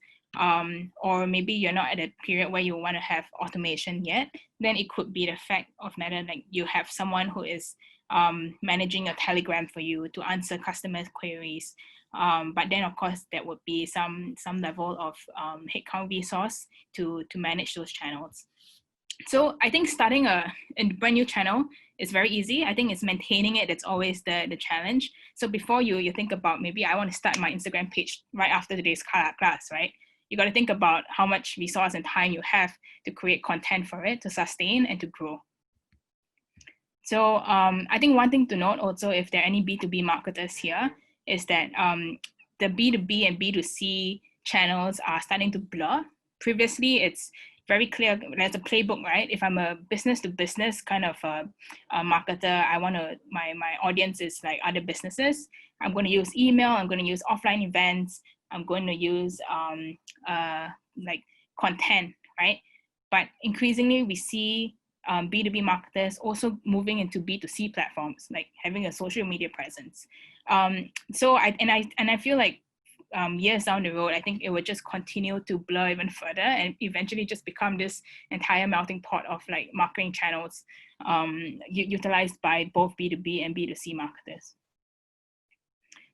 or maybe you're not at a period where you want to have automation yet. Then it could be the fact of matter like you have someone who is managing a Telegram for you to answer customers' queries. But then of course there would be some level of headcount resource to manage those channels. So I think starting a brand new channel is very easy. I think it's maintaining it that's always the challenge. So before you think about, maybe I want to start my Instagram page right after today's class, right? You got to think about how much resource and time you have to create content for it, to sustain and to grow. So I think one thing to note also, if there are any B2B marketers here, is that the B2B and B2C channels are starting to blur. Previously, it's very clear, there's a playbook, right? If I'm a business to business kind of a marketer, I want to, my audience is like other businesses. I'm going to use email, I'm going to use offline events, I'm going to use like content, right? But increasingly we see B2B marketers also moving into B2C platforms, like having a social media presence. So I feel like years down the road, I think it would just continue to blur even further and eventually just become this entire melting pot of like marketing channels utilized by both B2B and B2C marketers.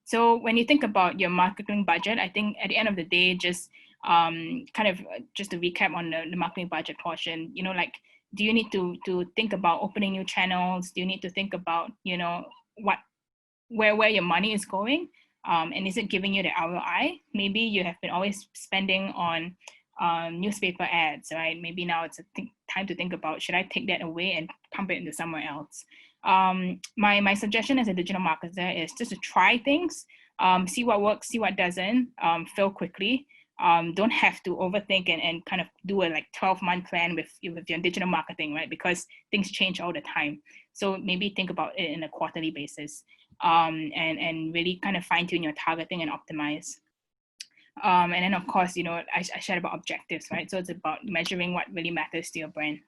So when you think about your marketing budget, I think at the end of the day, just kind of just to recap on the marketing budget portion, you know, like, do you need to think about opening new channels? Do you need to think about, you know, where your money is going? And is it giving you the ROI? Maybe you have been always spending on newspaper ads, right? Maybe now it's time to think about, should I take that away and pump it into somewhere else? My suggestion as a digital marketer is just to try things, see what works, see what doesn't, fail quickly. Don't have to overthink and kind of do a like 12-month plan with your digital marketing, right? Because things change all the time. So maybe think about it in a quarterly basis, and really kind of fine tune your targeting and optimize. And then of course, you know, I shared about objectives, right? So it's about measuring what really matters to your brand.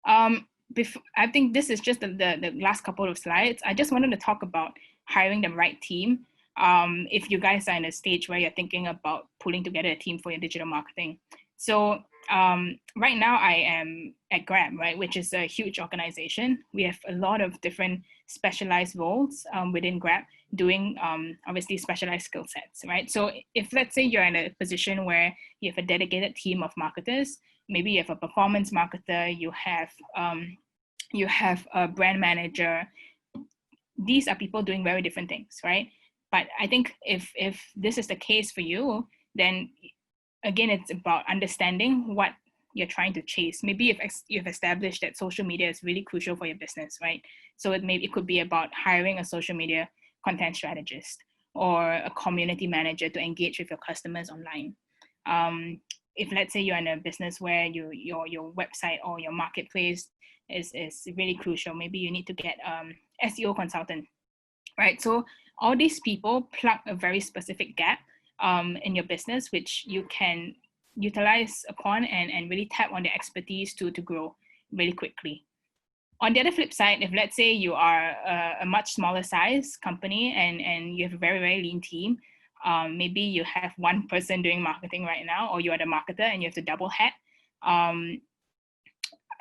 I think this is just the last couple of slides. I just wanted to talk about hiring the right team. If you guys are in a stage where you're thinking about pulling together a team for your digital marketing. So right now I am at Grab, right, which is a huge organization. We have a lot of different specialized roles within Grab doing obviously specialized skill sets, right? So if let's say you're in a position where you have a dedicated team of marketers, maybe you have a performance marketer, you have a brand manager. These are people doing very different things, right? But I think if this is the case for you, then again, it's about understanding what you're trying to chase. Maybe you've established that social media is really crucial for your business, right? So it could be about hiring a social media content strategist or a community manager to engage with your customers online. If let's say you're in a business where your website or your marketplace is really crucial, maybe you need to get SEO consultant, right? So all these people plug a very specific gap in your business, which you can utilize upon and really tap on the expertise to grow really quickly. On the other flip side, if let's say you are a much smaller size company and you have a very, very lean team, maybe you have one person doing marketing right now, or you are the marketer and you have to double hat,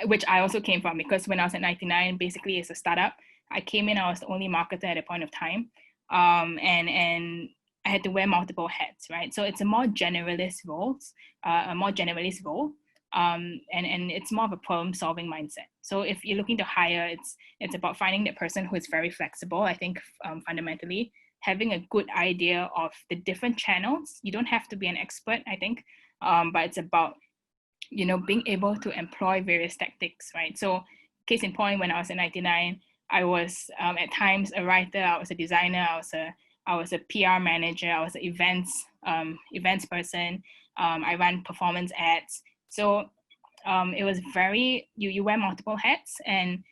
which I also came from, because when I was at 99, basically as a startup, I came in, I was the only marketer at a point of time. And I had to wear multiple hats, right? So it's a more generalist role, and it's more of a problem-solving mindset. So if you're looking to hire, it's about finding that person who is very flexible. I think fundamentally having a good idea of the different channels. You don't have to be an expert, I think, but it's about, you know, being able to employ various tactics, right? So case in point, when I was at 99, I was at times a writer, I was a designer, I was a PR manager, I was an events person, I ran performance ads. So it was very, you wear multiple hats, and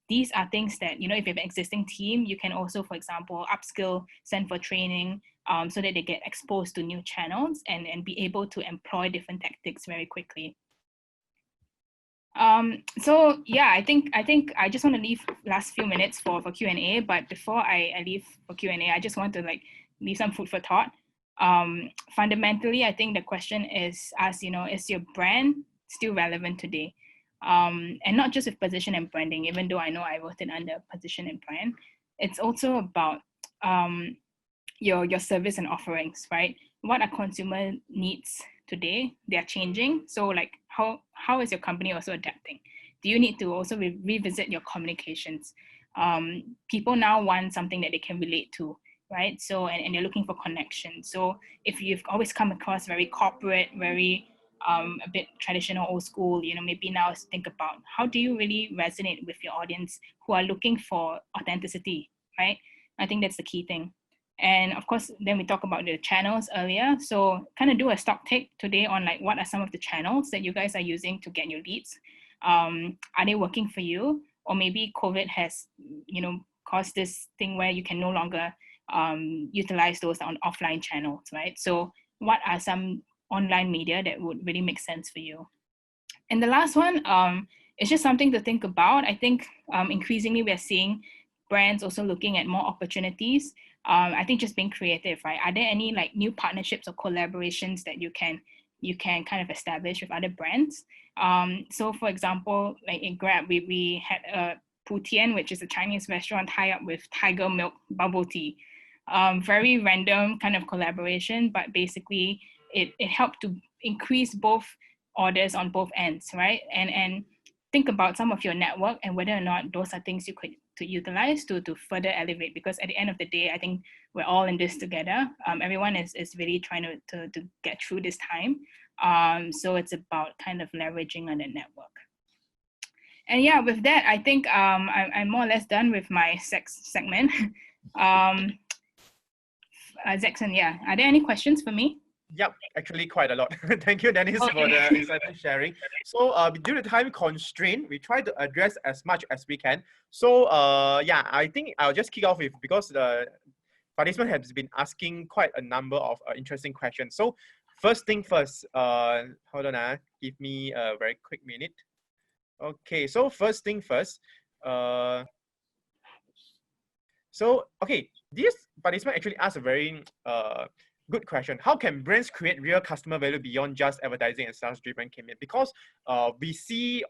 these are things that, you know, if you have an existing team, you can also, for example, upskill, send for training, so that they get exposed to new channels and be able to employ different tactics very quickly. So yeah, I think I just want to leave last few minutes for Q&A, but before I leave for Q&A, I just want to like leave some food for thought. Fundamentally, I think the question is asked, you know, is your brand still relevant today? And not just with position and branding, even though I know I wrote it under position and brand. It's also about your service and offerings, right? What are consumer needs today, they're changing. So like how is your company also adapting? Do you need to also revisit your communications? People now want something that they can relate to, right? So and they're looking for connection. So if you've always come across very corporate, very a bit traditional, old school, maybe now think about how do you really resonate with your audience who are looking for authenticity, right? I think that's the key thing. And of course, then we talk about the channels earlier. So kind of do a stock take today on like what are some of the channels that you guys are using to get your leads. Are they working for you? Or maybe COVID has, caused this thing where you can no longer utilize those on offline channels, right? So what are some online media that would really make sense for you? And the last one, it's just something to think about. I think increasingly we're seeing brands also looking at more opportunities. I think just being creative, right? Are there any like new partnerships or collaborations that you can kind of establish with other brands? So for example, like in Grab, we had a Putian, which is a Chinese restaurant, tie up with Tiger Milk bubble tea. Very random kind of collaboration, but basically it helped to increase both orders on both ends, right? And think about some of your network and whether or not those are things you could to utilize to further elevate, because at the end of the day, I think we're all in this together. Everyone is really trying to get through this time. So it's about kind of leveraging on the network. And yeah, with that, I think I'm more or less done with my segment. Jackson, yeah, are there any questions for me? Yep, actually quite a lot. Thank you, Dennis, for the insightful sharing. So due to time constraint, we try to address as much as we can. So yeah, I think I'll just kick off with, because the participant has been asking quite a number of interesting questions. So first thing first, hold on, give me a very quick minute. Okay, so first thing first, so okay, this participant actually asked a very good question. How can brands create real customer value beyond just advertising and sales-driven campaign? Because we see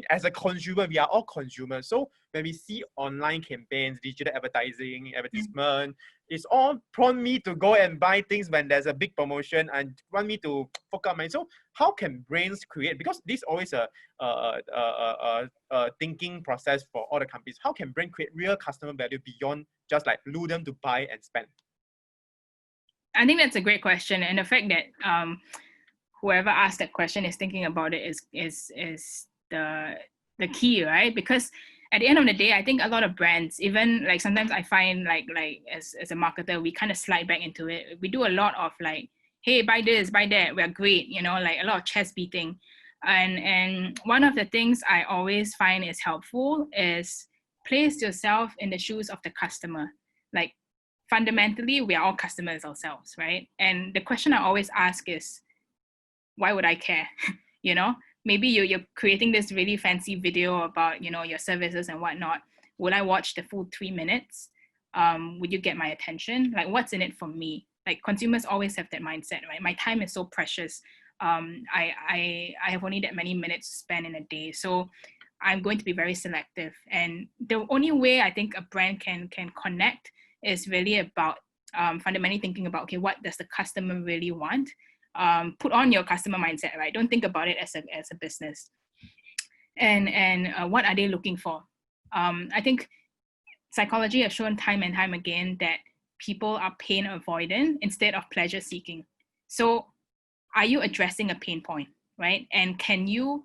as a consumer, we are all consumers. So when we see online campaigns, digital advertising, advertisement, it's all prompt me to go and buy things when there's a big promotion and want me to focus on money. So how can brands create? Because this is always a thinking process for all the companies. How can brand create real customer value beyond just like lure them to buy and spend? I think that's a great question, and the fact that whoever asked that question is thinking about it is the key, right? Because at the end of the day, I think a lot of brands, even like sometimes I find like as a marketer, we kind of slide back into it. We do a lot of like, hey, buy this, buy that, we're great, like a lot of chest beating. And one of the things I always find is helpful is place yourself in the shoes of the customer. Like fundamentally, we are all customers ourselves, right? And the question I always ask is, why would I care? Maybe you're creating this really fancy video about, your services and whatnot. Would I watch the full 3 minutes? Would you get my attention? Like, what's in it for me? Like, consumers always have that mindset, right? My time is so precious. I have only that many minutes to spend in a day. So I'm going to be very selective. And the only way I think a brand can connect is really about fundamentally thinking about, okay, what does the customer really want? Put on your customer mindset, right? Don't think about it as a business. And what are they looking for? I think psychology has shown time and time again that people are pain avoidant instead of pleasure seeking. So are you addressing a pain point, right? And can you,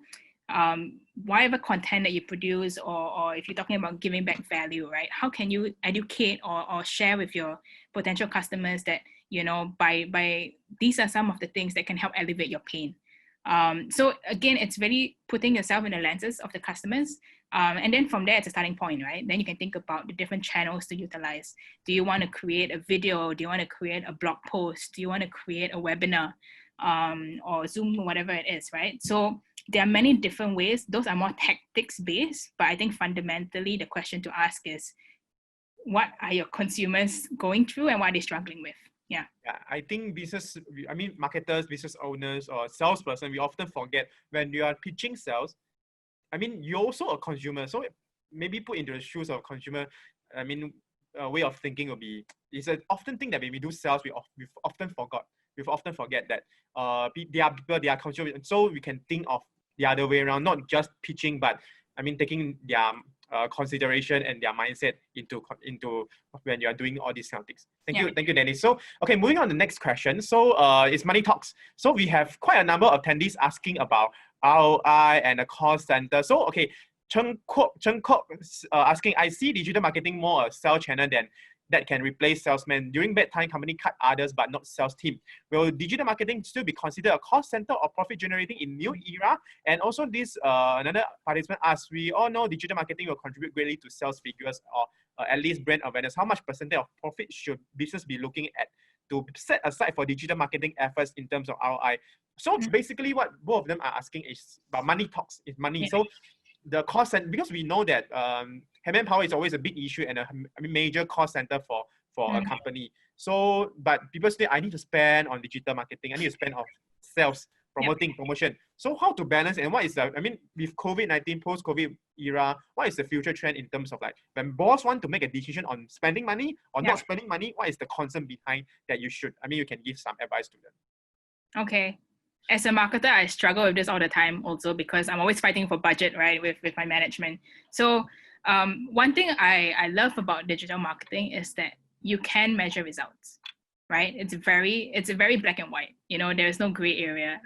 whatever content that you produce, or if you're talking about giving back value, right? How can you educate or share with your potential customers that, by these are some of the things that can help elevate your pain. So again, it's really putting yourself in the lenses of the customers. And then from there, it's a starting point, right? Then you can think about the different channels to utilize. Do you want to create a video? Do you want to create a blog post? Do you want to create a webinar or Zoom, whatever it is, right? So there are many different ways. Those are more tactics based, but I think fundamentally the question to ask is, what are your consumers going through and what are they struggling with? Yeah, I think marketers, business owners, or salesperson, we often forget when you are pitching sales. You're also a consumer, so maybe put into the shoes of a consumer. A way of thinking will be, it's an often thing that when we do sales, we've often forgot we often forget that they are people, they are consumers. So we can think of the other way around, not just pitching, but taking their consideration and their mindset into when you are doing all these kind of things. Thank you, Dennis. So, okay, moving on to the next question. So, it's money talks. So we have quite a number of attendees asking about ROI and the cost center. So, okay, Chen Kok asking, I see digital marketing more a sales channel than that can replace salesmen. During bad time, company cut others but not sales team. Will digital marketing still be considered a cost center or profit generating in new era? And also this, another participant asked, we all know digital marketing will contribute greatly to sales figures or at least brand awareness. How much percentage of profit should business be looking at to set aside for digital marketing efforts in terms of ROI? So basically what both of them are asking is about money talks, is money. So the cost center, because we know that manpower is always a big issue and a major cost center for a company. So, but people say, I need to spend on digital marketing, I need to spend on sales, promotion. So how to balance, and what is the, with COVID-19, post-COVID era, what is the future trend in terms of like, when boss want to make a decision on spending money or not spending money, what is the concern behind that you should, you can give some advice to them. Okay. As a marketer, I struggle with this all the time also because I'm always fighting for budget, right, with my management. So one thing I love about digital marketing is that you can measure results, right? It's very black and white. There's no gray area.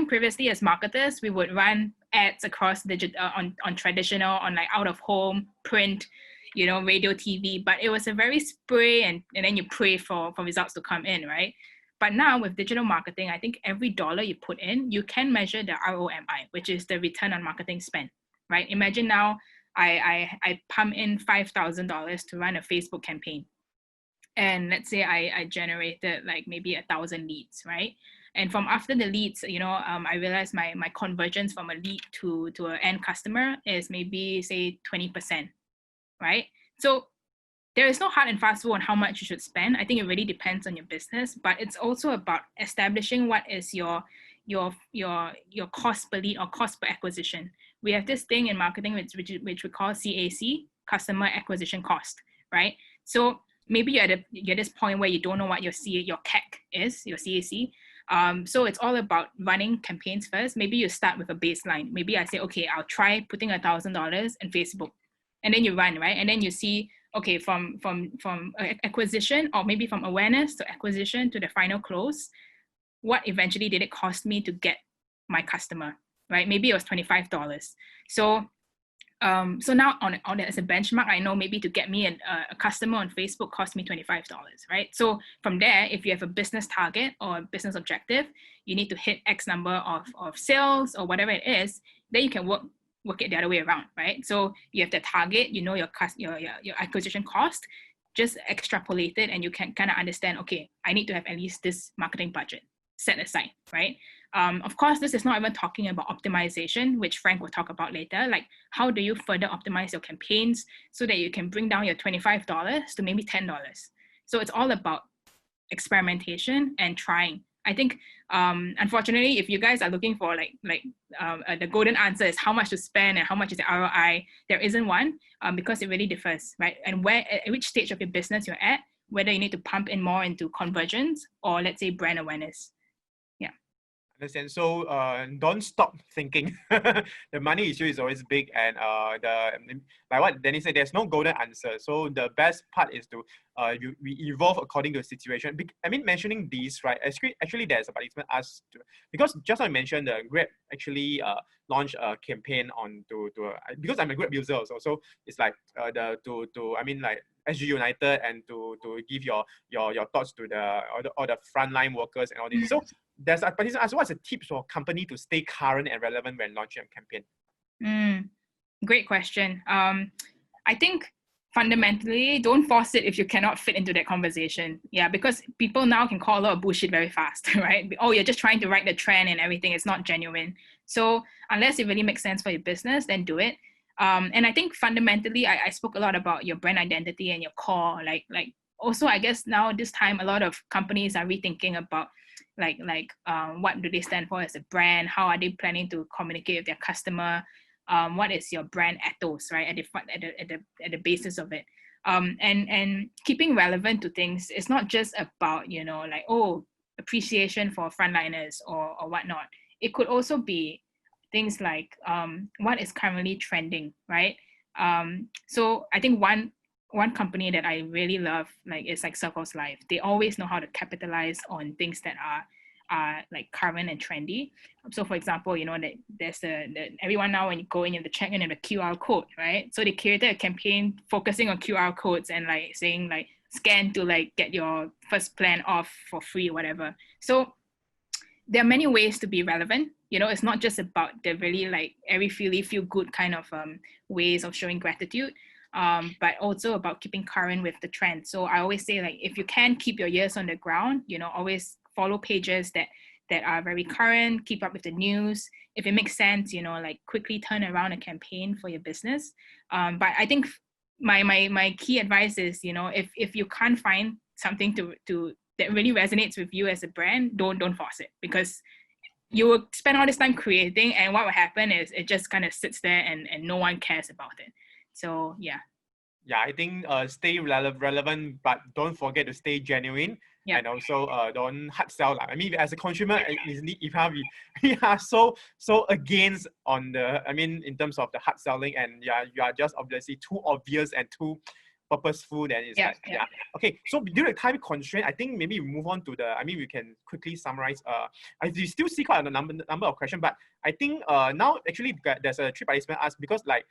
Previously as marketers, we would run ads across digital on traditional, on like out of home, print, radio, TV, but it was a very spray and then you pray for results to come in, right? But now with digital marketing, I think every dollar you put in, you can measure the ROMI, which is the return on marketing spend, right? Imagine now I pump in $5,000 to run a Facebook campaign. And let's say I generated like maybe 1,000 leads, right? And from after the leads, I realized my convergence from a lead to an end customer is maybe say 20%, right? So there is no hard and fast rule on how much you should spend. I think it really depends on your business, but it's also about establishing what is your cost per lead or cost per acquisition. We have this thing in marketing which we call CAC, customer acquisition cost, right? So maybe you're at this point where you don't know what your CAC is, your CAC. So it's all about running campaigns first. Maybe you start with a baseline. Maybe I say, okay, I'll try putting $1,000 in Facebook, and then you run, right? And then you see, okay, from acquisition, or maybe from awareness to acquisition to the final close, what eventually did it cost me to get my customer, right? Maybe it was $25. So now on it as a benchmark, I know maybe to get me a customer on Facebook cost me $25, right? So from there, if you have a business target or a business objective, you need to hit X number of sales or whatever it is, then you can work it the other way around, right? So you have the target, your acquisition cost, just extrapolate it, and you can kind of understand, okay, I need to have at least this marketing budget set aside, right? Of course, this is not even talking about optimization, which Frank will talk about later. Like, how do you further optimize your campaigns so that you can bring down your $25 to maybe $10? So it's all about experimentation and trying. I think, unfortunately, if you guys are looking for the golden answer is how much to spend and how much is the ROI, there isn't one, because it really differs, right? And at which stage of your business you're at, whether you need to pump in more into conversions or, let's say, brand awareness. Understand. So don't stop thinking. The money issue is always big, and like what Dennis said, there's no golden answer. So the best part is to we evolve according to the situation. Mentioning these, right? Actually there's a participant asked to, because just like I mentioned, the Grab actually launched a campaign because I'm a Grab user also. So it's like like SG United, and to give your thoughts to all the frontline workers and all this. So there's a participant asked, what's the tips for company to stay current and relevant when launching a campaign? Great question. I think fundamentally, don't force it if you cannot fit into that conversation. Yeah, because people now can call a lot of bullshit very fast, right? Oh, you're just trying to write the trend and everything. It's not genuine. So unless it really makes sense for your business, then do it. And I think fundamentally, I spoke a lot about your brand identity and your core. Like also, I guess now this time, a lot of companies are rethinking about what do they stand for as a brand? How are they planning to communicate with their customer? What is your brand ethos, right? At the basis of it. And keeping relevant to things, it's not just about, appreciation for frontliners or whatnot. It could also be things like what is currently trending, right? So I think one company that I really love is like Circles Life. They always know how to capitalize on things that are like current and trendy. So for example, that there's everyone now when you go in, you have to check in the QR code, right? So they created a campaign focusing on QR codes and like saying like scan to like get your first plan off for free or whatever. So there are many ways to be relevant. It's not just about the really like every feel good kind of ways of showing gratitude, but also about keeping current with the trend. So I always say, like, if you can keep your ears on the ground, always follow pages that are very current, keep up with the news. If it makes sense, like quickly turn around a campaign for your business. But I think my key advice is, if you can't find something to that really resonates with you as a brand, don't force it, because you will spend all this time creating, and what will happen is it just kind of sits there and no one cares about it. So yeah. Yeah, I think stay relevant, but don't forget to stay genuine. Yeah. And also don't hard sell. I mean, as a consumer, we are so against on in terms of the hard selling, and yeah, you are just obviously too obvious and too purposeful. Then it's okay. So due to time constraint, I think maybe we move on to we can quickly summarize. We still see quite a number of questions, but I think now actually there's a 3 participants asked, because like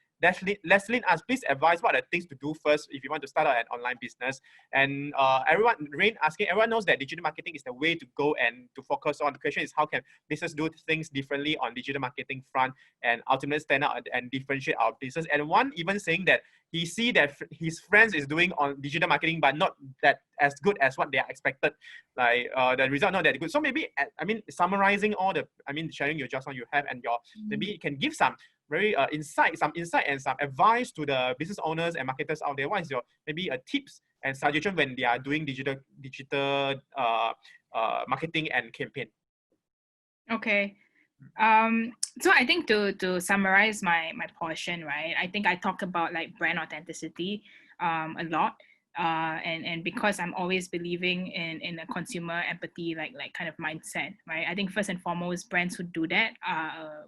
Leslie asked, please advise what are the things to do first if you want to start out an online business. And Rain asking, everyone knows that digital marketing is the way to go and to focus on. The question is, how can business do things differently on digital marketing front and ultimately stand out and differentiate our business? And one even saying that he see that his friends is doing on digital marketing, but not that as good as what they are expected. Like the result not that good. So maybe summarizing all the sharing your just on you have, and your maybe you can give some very insight and some advice to the business owners and marketers out there. What is your maybe a tips and suggestion when they are doing digital marketing and campaign? Okay. So I think to summarize my portion, right? I think I talk about like brand authenticity a lot. And because I'm always believing in a consumer empathy like kind of mindset, right? I think first and foremost, brands who do that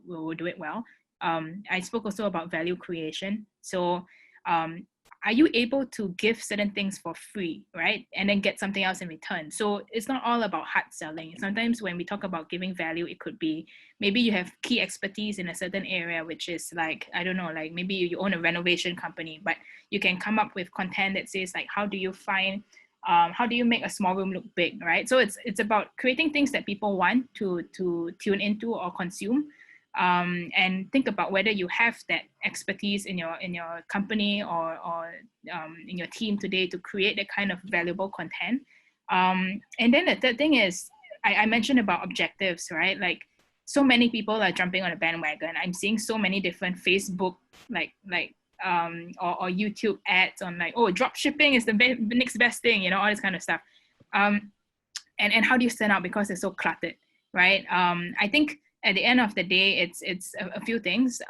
will do it well. I spoke also about value creation. So are you able to give certain things for free, right? And then get something else in return? So it's not all about hard selling. Sometimes when we talk about giving value, it could be maybe you have key expertise in a certain area, which is like, I don't know, like maybe you own a renovation company, but you can come up with content that says like, how do you make a small room look big, right? So it's about creating things that people want to tune into or consume. And think about whether you have that expertise in your company or in your team today to create that kind of valuable content. And then the third thing is, I mentioned about objectives, right? Like so many people are jumping on a bandwagon. I'm seeing so many different Facebook or YouTube ads on like, oh, drop shipping is the next best thing, all this kind of stuff. And how do you stand out because it's so cluttered, right? I think at the end of the day, it's a few things.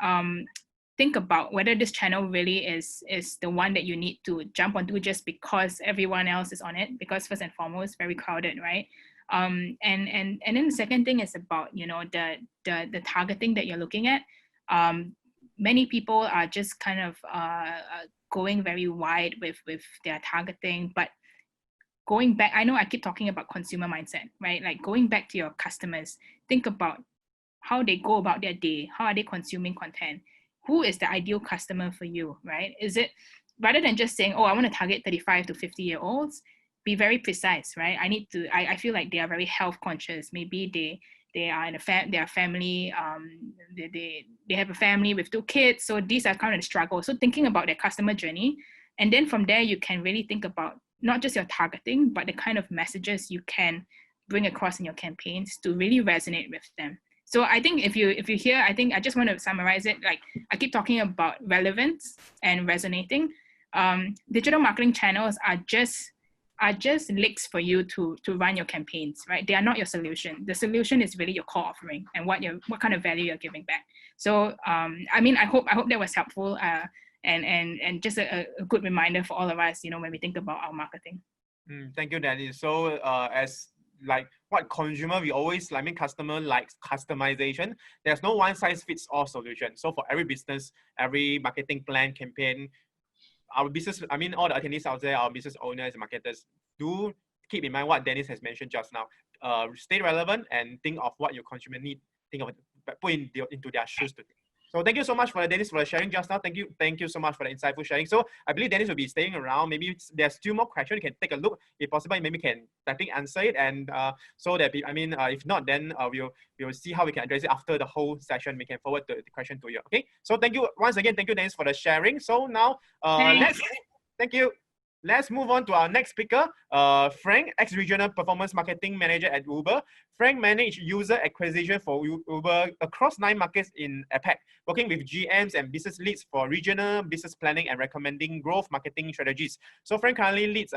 Think about whether this channel really is the one that you need to jump onto just because everyone else is on it, because first and foremost, very crowded, right? And then the second thing is about the targeting that you're looking at. Many people are just kind of going very wide with their targeting, but going back, I know I keep talking about consumer mindset, right? Like going back to your customers, think about how they go about their day, how are they consuming content, who is the ideal customer for you, right? Is it, rather than just saying, oh, I want to target 35 to 50-year-olds, be very precise, right? I feel like they are very health conscious. Maybe they are they are family, they have a family with 2 kids. So these are kind of the struggles. So thinking about their customer journey, and then from there, you can really think about not just your targeting, but the kind of messages you can bring across in your campaigns to really resonate with them. So I think if you hear, I think I just want to summarize it. Like I keep talking about relevance and resonating. Digital marketing channels are just leaks for you to run your campaigns, right? They are not your solution. The solution is really your core offering and what kind of value you're giving back. So I hope that was helpful and just a good reminder for all of us, when we think about our marketing. Thank you, Danny. So as like what consumer we always, I mean, customer likes customization. There's no one size fits all solution. So for every business, every marketing plan campaign, our business, I mean, all the attendees out there, our business owners, marketers, do keep in mind what Dennis has mentioned just now. Stay relevant and think of what your consumer need. Think of it, put into their shoes to think. So thank you so much for Dennis for the sharing just now. Thank you so much for the insightful sharing. So I believe Dennis will be staying around. Maybe there's still more questions. You can take a look. If possible, maybe can I think answer it. And so that if not, then we'll see how we can address it after the whole session. We can forward the question to you. Okay. So thank you once again. Thank you, Dennis, for the sharing. So now thank you. Let's move on to our next speaker, Frank, ex-regional performance marketing manager at Uber. Frank managed user acquisition for Uber across 9 markets in APAC, working with GMs and business leads for regional business planning and recommending growth marketing strategies. So Frank currently leads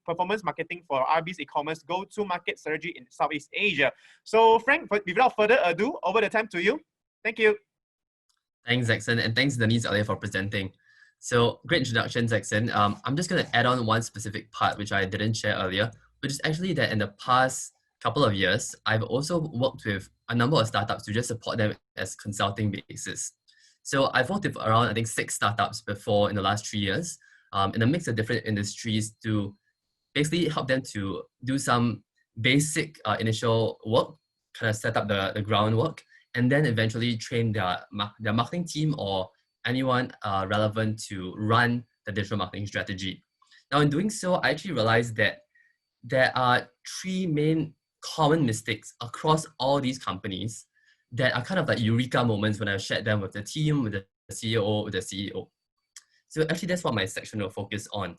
performance marketing for RB's e-commerce go-to-market strategy in Southeast Asia. So Frank, without further ado, over the time to you. Thank you. Thanks, Jackson, and thanks Denise earlier for presenting. So great introduction, Jackson. I'm just going to add on one specific part which I didn't share earlier, which is actually that in the past couple of years, I've also worked with a number of startups to just support them as consulting basis. So I've worked with around, I think, 6 startups before in the last 3 years, in a mix of different industries to basically help them to do some basic initial work, kind of set up the groundwork, and then eventually train their marketing team or anyone relevant to run the digital marketing strategy. Now, in doing so, I actually realized that there are 3 main common mistakes across all these companies that are kind of like eureka moments when I shared them with the team, with the CEO, with the CEO. So actually, that's what my section will focus on,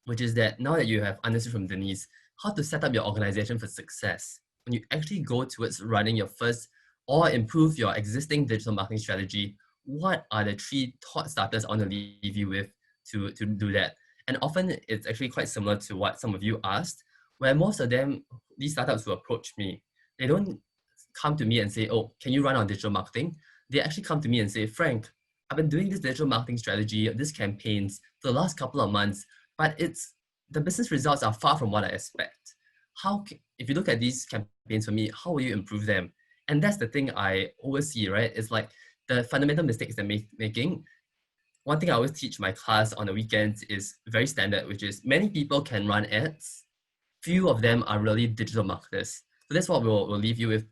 which is that now that you have understood from Denise how to set up your organization for success, when you actually go towards running your first or improve your existing digital marketing strategy, what are the 3 thought starters I want to leave you with to do that? And often it's actually quite similar to what some of you asked, where most of them, these startups who approach me, they don't come to me and say, oh, can you run on digital marketing? They actually come to me and say, Frank, I've been doing this digital marketing strategy, these campaigns for the last couple of months, but the business results are far from what I expect. If you look at these campaigns for me, how will you improve them? And that's the thing I always see, right? It's like the fundamental mistakes they're making. One thing I always teach my class on the weekends is very standard, which is many people can run ads. Few of them are really digital marketers. So that's what we'll leave you with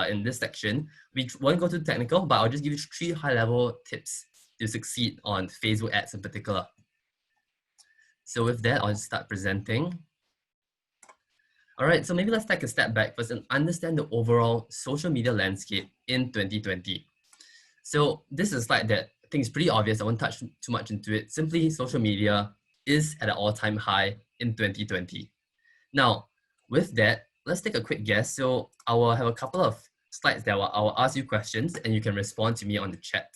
in this section. We won't go too technical, but I'll just give you 3 high-level tips to succeed on Facebook ads in particular. So with that, I'll just start presenting. All right, so maybe let's take a step back first and understand the overall social media landscape in 2020. So this is a slide that I think is pretty obvious. I won't touch too much into it. Simply, social media is at an all-time high in 2020. Now, with that, let's take a quick guess. So I will have a couple of slides that I will ask you questions and you can respond to me on the chat.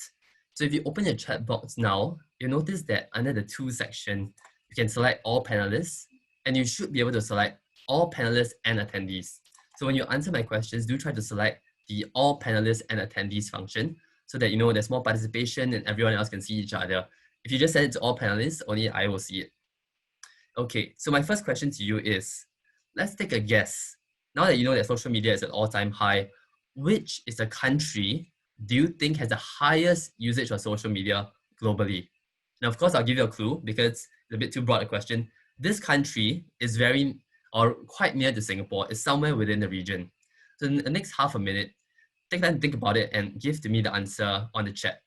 So if you open your chat box now, you'll notice that under the To section, you can select all panelists, and you should be able to select all panelists and attendees. So when you answer my questions, do try to select the all panelists and attendees function so that there's more participation and everyone else can see each other. If you just send it to all panelists, only I will see it. Okay, so my first question to you is, let's take a guess. Now that you know that social media is at all-time high, which is the country do you think has the highest usage of social media globally? Now, of course, I'll give you a clue because it's a bit too broad a question. This country is quite near to Singapore. It's somewhere within the region. So in the next half a minute, take time to think about it and give to me the answer on the chat.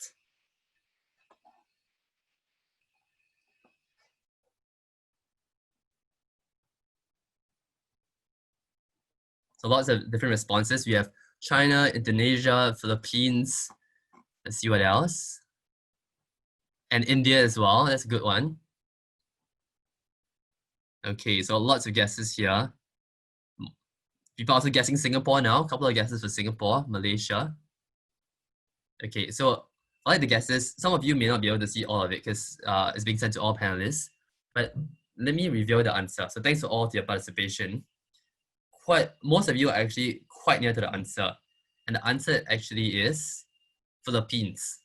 So lots of different responses. We have China, Indonesia, Philippines. Let's see what else. And India as well. That's a good one. Okay, so lots of guesses here. People also guessing Singapore now. A couple of guesses for Singapore, Malaysia. Okay, so I like the guesses. Some of you may not be able to see all of it because it's being sent to all panelists. But let me reveal the answer. So thanks to all to your participation. Most of you are actually quite near to the answer. And the answer actually is Philippines.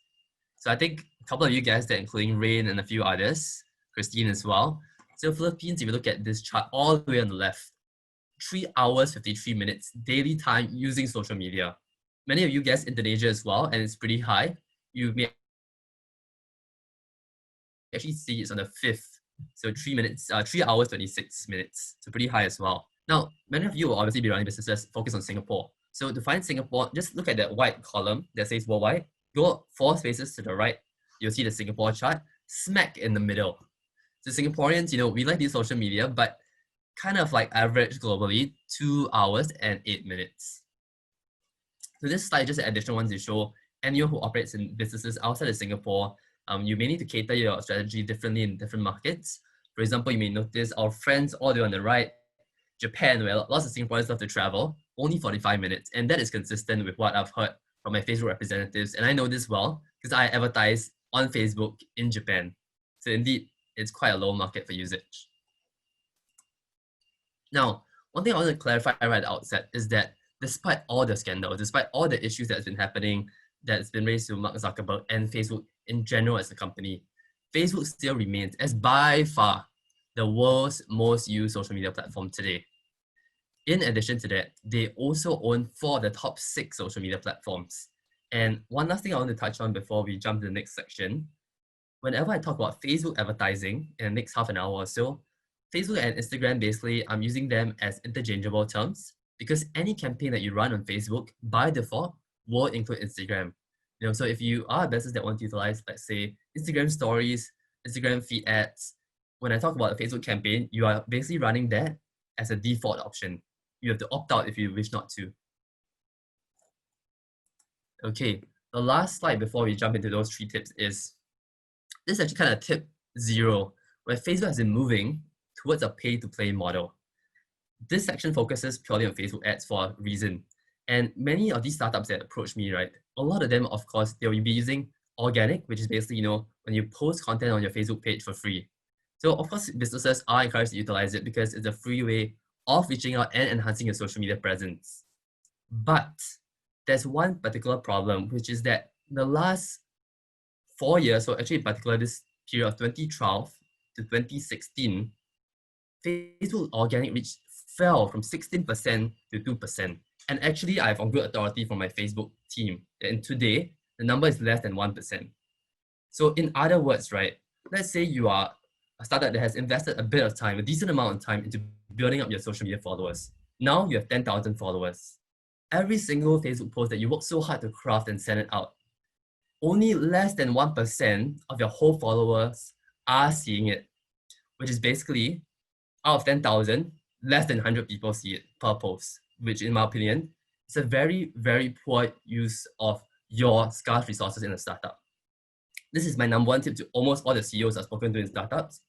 So I think a couple of you guys that, including Rain and a few others, Christine as well. So Philippines, if you look at this chart all the way on the left, 3 hours, 53 minutes daily time using social media. Many of you guessed Indonesia as well, and it's pretty high. You may actually see it's on the 5th. So 3 hours, 26 minutes. So pretty high as well. Now, many of you will obviously be running businesses focused on Singapore. So to find Singapore, just look at that white column that says worldwide. Go 4 spaces to the right. You'll see the Singapore chart, smack in the middle. So Singaporeans, we like to use social media, but kind of like average globally, 2 hours and 8 minutes. So this slide just an additional one to show anyone who operates in businesses outside of Singapore, you may need to cater your strategy differently in different markets. For example, you may notice our friends all the way on the right, Japan, where lots of Singaporeans love to travel, only 45 minutes. And that is consistent with what I've heard from my Facebook representatives. And I know this well because I advertise on Facebook in Japan. So indeed, it's quite a low market for usage. Now, one thing I want to clarify right at the outset is that despite all the scandals, despite all the issues that's been happening, that's been raised to Mark Zuckerberg and Facebook in general as a company, Facebook still remains as by far the world's most used social media platform today. In addition to that, they also own 4 of the top 6 social media platforms. And one last thing I want to touch on before we jump to the next section, whenever I talk about Facebook advertising in the next half an hour or so, Facebook and Instagram, basically, I'm using them as interchangeable terms because any campaign that you run on Facebook by default will include Instagram. So if you are a business that want to utilize, let's say, Instagram stories, Instagram feed ads, when I talk about a Facebook campaign, you are basically running that as a default option. You have to opt out if you wish not to. Okay, the last slide before we jump into those 3 tips is, this is actually kind of tip 0, where Facebook has been moving towards a pay-to-play model. This section focuses purely on Facebook ads for a reason. And many of these startups that approach me, right, a lot of them, of course, they will be using organic, which is basically, when you post content on your Facebook page for free. So of course, businesses are encouraged to utilize it because it's a free way of reaching out and enhancing your social media presence. But there's one particular problem, which is that the last 4 years, so actually in particular this period of 2012 to 2016, Facebook organic reach fell from 16% to 2%. And actually, I have on good authority from my Facebook team, and today, the number is less than 1%. So in other words, right, let's say you are a startup that has invested a bit of time, a decent amount of time into building up your social media followers. Now you have 10,000 followers. Every single Facebook post that you work so hard to craft and send it out, only less than 1% of your whole followers are seeing it, which is basically out of 10,000, less than 100 people see it per post, which in my opinion, is a very, very poor use of your scarce resources in a startup. This is my number 1 tip to almost all the CEOs I've spoken to in startups.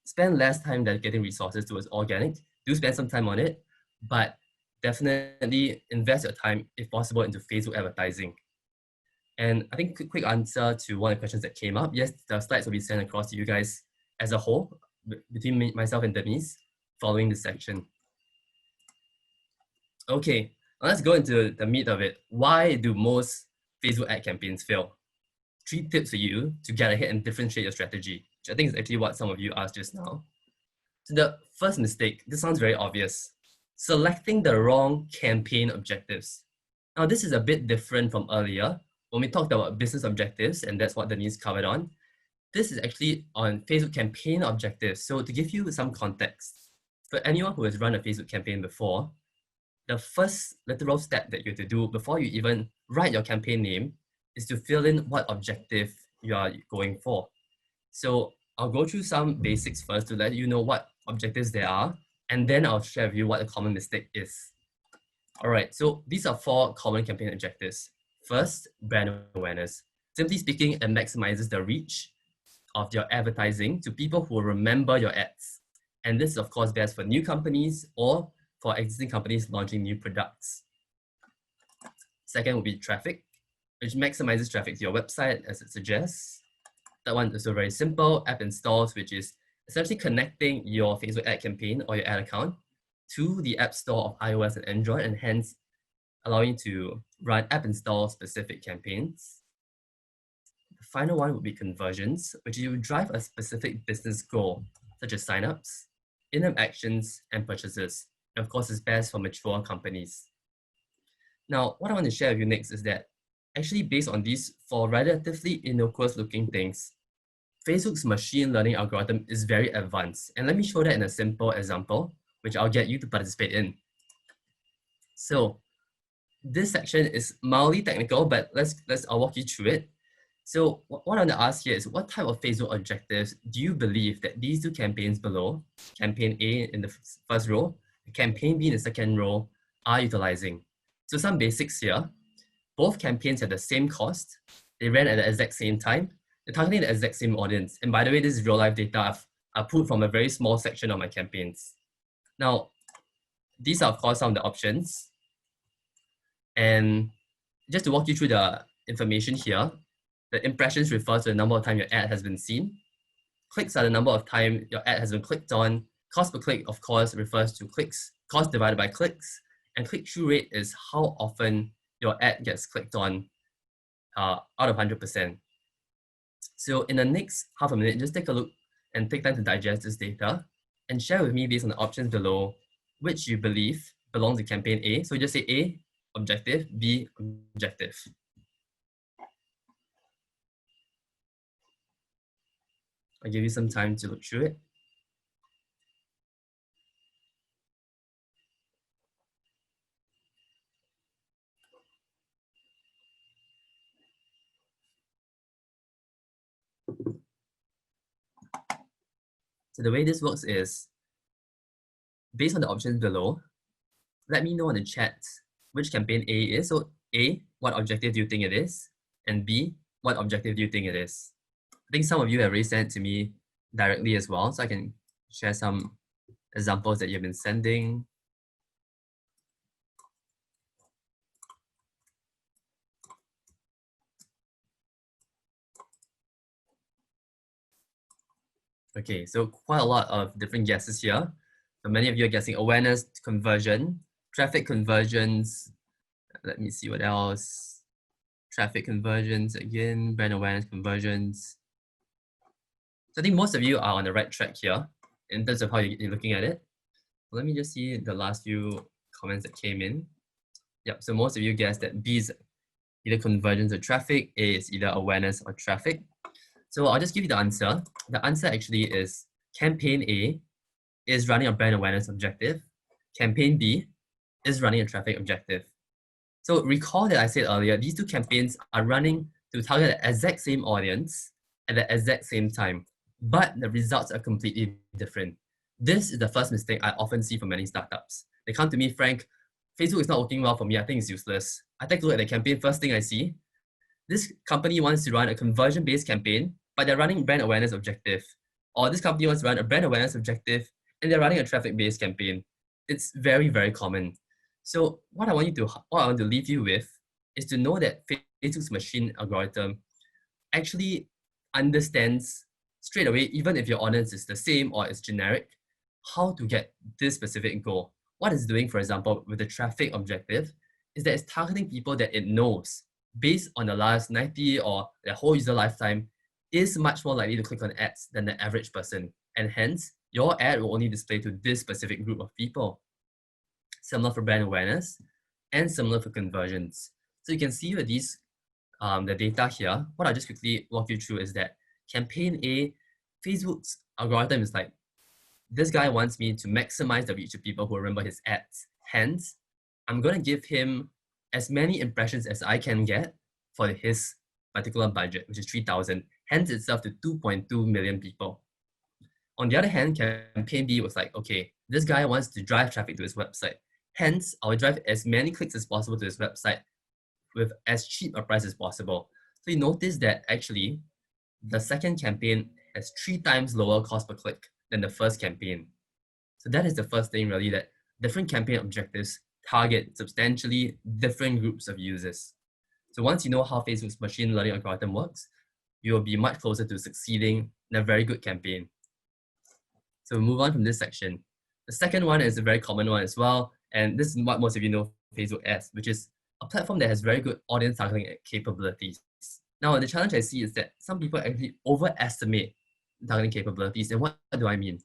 Spend less time dedicating resources towards organic. Do spend some time on it, but definitely invest your time, if possible, into Facebook advertising. And I think quick answer to one of the questions that came up. Yes, the slides will be sent across to you guys as a whole, between myself and Denise, following this section. Okay, let's go into the meat of it. Why do most Facebook ad campaigns fail? 3 tips for you to get ahead and differentiate your strategy, which I think is actually what some of you asked just now. So the first mistake, this sounds very obvious, selecting the wrong campaign objectives. Now this is a bit different from earlier when we talked about business objectives, and that's what Denise covered on. This is actually on Facebook campaign objectives. So to give you some context, for anyone who has run a Facebook campaign before, the first literal step that you have to do before you even write your campaign name is to fill in what objective you are going for. So I'll go through some basics first to let you know what objectives there are, and then I'll share with you what a common mistake is. All right, so these are 4 common campaign objectives. First, brand awareness. Simply speaking, it maximizes the reach of your advertising to people who will remember your ads. And this is of course best for new companies or for existing companies launching new products. Second will be traffic, which maximizes traffic to your website as it suggests. That one is also very simple, app installs, which is essentially connecting your Facebook ad campaign or your ad account to the app store of iOS and Android, and hence allowing you to run app install specific campaigns. The final one would be conversions, which you drive a specific business goal, such as signups, in-app actions, and purchases. And of course, it's best for mature companies. Now, what I want to share with you next is that actually based on these four relatively innocuous looking things, Facebook's machine learning algorithm is very advanced. And let me show that in a simple example, which I'll get you to participate in. So this section is mildly technical, but I'll walk you through it. So what I want to ask here is, what type of Facebook objectives do you believe that these two campaigns below, campaign A in the first row, campaign B in the second row, are utilizing? So some basics here. Both campaigns have the same cost. They ran at the exact same time. They're targeting the exact same audience. And by the way, this is real life data I've pulled from a very small section of my campaigns. Now, these are of course some of the options. And just to walk you through the information here, the impressions refers to the number of times your ad has been seen. Clicks are the number of times your ad has been clicked on. Cost per click, of course, refers to clicks, cost divided by clicks. And click-through rate is how often your ad gets clicked on out of 100%. So in the next half a minute, just take a look and take time to digest this data and share with me based on the options below, which you believe belongs to campaign A. So just say A, objective, B, objective. I'll give you some time to look through it. So the way this works is, based on the options below, let me know in the chat which campaign A is. So A, what objective do you think it is? And B, what objective do you think it is? I think some of you have already sent it to me directly as well, so I can share some examples that you've been sending. Okay, so quite a lot of different guesses here. So many of you are guessing awareness, conversion, traffic conversions. Let me see what else. Traffic conversions again, brand awareness conversions. So I think most of you are on the right track here in terms of how you're looking at it. Let me just see the last few comments that came in. Yep, so most of you guessed that B is either conversions or traffic, A is either awareness or traffic. So I'll just give you the answer. The answer actually is campaign A is running a brand awareness objective. Campaign B is running a traffic objective. So recall that I said earlier, these two campaigns are running to target the exact same audience at the exact same time, but the results are completely different. This is the first mistake I often see from many startups. They come to me, Frank, Facebook is not working well for me. I think it's useless. I take a look at the campaign, first thing I see, this company wants to run a conversion-based campaign, but they're running brand awareness objective. Or this company wants to run a brand awareness objective, and they're running a traffic-based campaign. It's very, very common. So what I want to leave you with is to know that Facebook's machine algorithm actually understands straight away, even if your audience is the same or it's generic, how to get this specific goal. What it's doing, for example, with the traffic objective, is that it's targeting people that it knows based on the last 90 or their whole user lifetime is much more likely to click on ads than the average person. And hence, your ad will only display to this specific group of people. Similar for brand awareness and similar for conversions. So you can see with these, the data here, what I'll just quickly walk you through is that campaign A, Facebook's algorithm is like, this guy wants me to maximize the reach of people who remember his ads. Hence, I'm going to give him as many impressions as I can get for his particular budget, which is 3,000. Hence itself to 2.2 million people. On the other hand, campaign B was like, okay, this guy wants to drive traffic to his website. Hence, I'll drive as many clicks as possible to his website with as cheap a price as possible. So you notice that actually the second campaign has 3 times lower cost per click than the first campaign. So that is the first thing really, that different campaign objectives target substantially different groups of users. So once you know how Facebook's machine learning algorithm works, you will be much closer to succeeding in a very good campaign. So we'll move on from this section. The second one is a very common one as well, and this is what most of you know Facebook as, which is a platform that has very good audience targeting capabilities. Now, the challenge I see is that some people actually overestimate targeting capabilities. And what do I mean?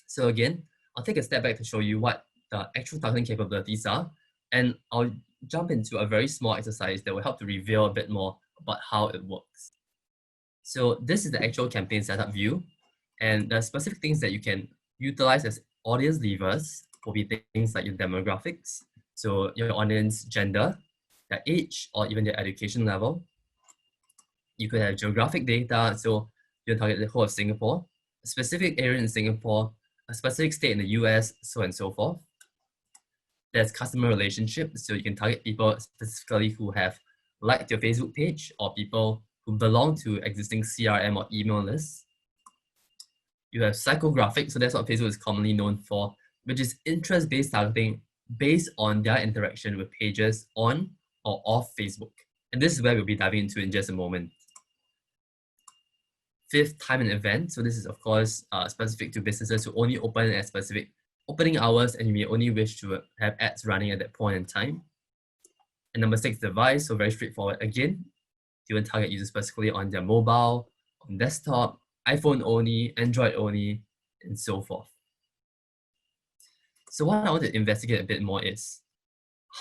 So again, I'll take a step back to show you what the actual targeting capabilities are, and I'll jump into a very small exercise that will help to reveal a bit more about how it works. So this is the actual campaign setup view, and the specific things that you can utilize as audience levers will be things like your demographics, so your audience gender, their age, or even their education level. You could have geographic data, so you target the whole of Singapore, a specific area in Singapore, a specific state in the US, so on and so forth. There's customer relationships, so you can target people specifically who have liked your Facebook page or people who belong to existing CRM or email lists. You have psychographics, so that's what Facebook is commonly known for, which is interest-based targeting based on their interaction with pages on or off Facebook. And this is where we'll be diving into in just a moment. Fifth, time and event. So this is of course specific to businesses who only open at specific opening hours, and you may only wish to have ads running at that point in time. And number 6, device. So very straightforward. Again, you want to target users specifically on their mobile, on desktop, iPhone only, Android only, and so forth. So what I want to investigate a bit more is,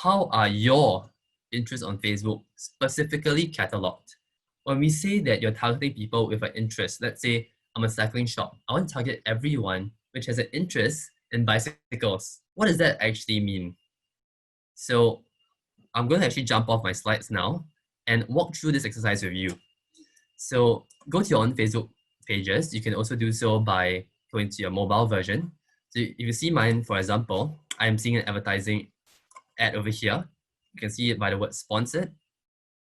how are your interests on Facebook specifically cataloged? When we say that you're targeting people with an interest, let's say I'm a cycling shop, I want to target everyone which has an interest in bicycles. What does that actually mean? So I'm going to actually jump off my slides now and walk through this exercise with you. So go to your own Facebook pages. You can also do so by going to your mobile version. So if you see mine, for example, I'm seeing an advertising ad over here. You can see it by the word sponsored.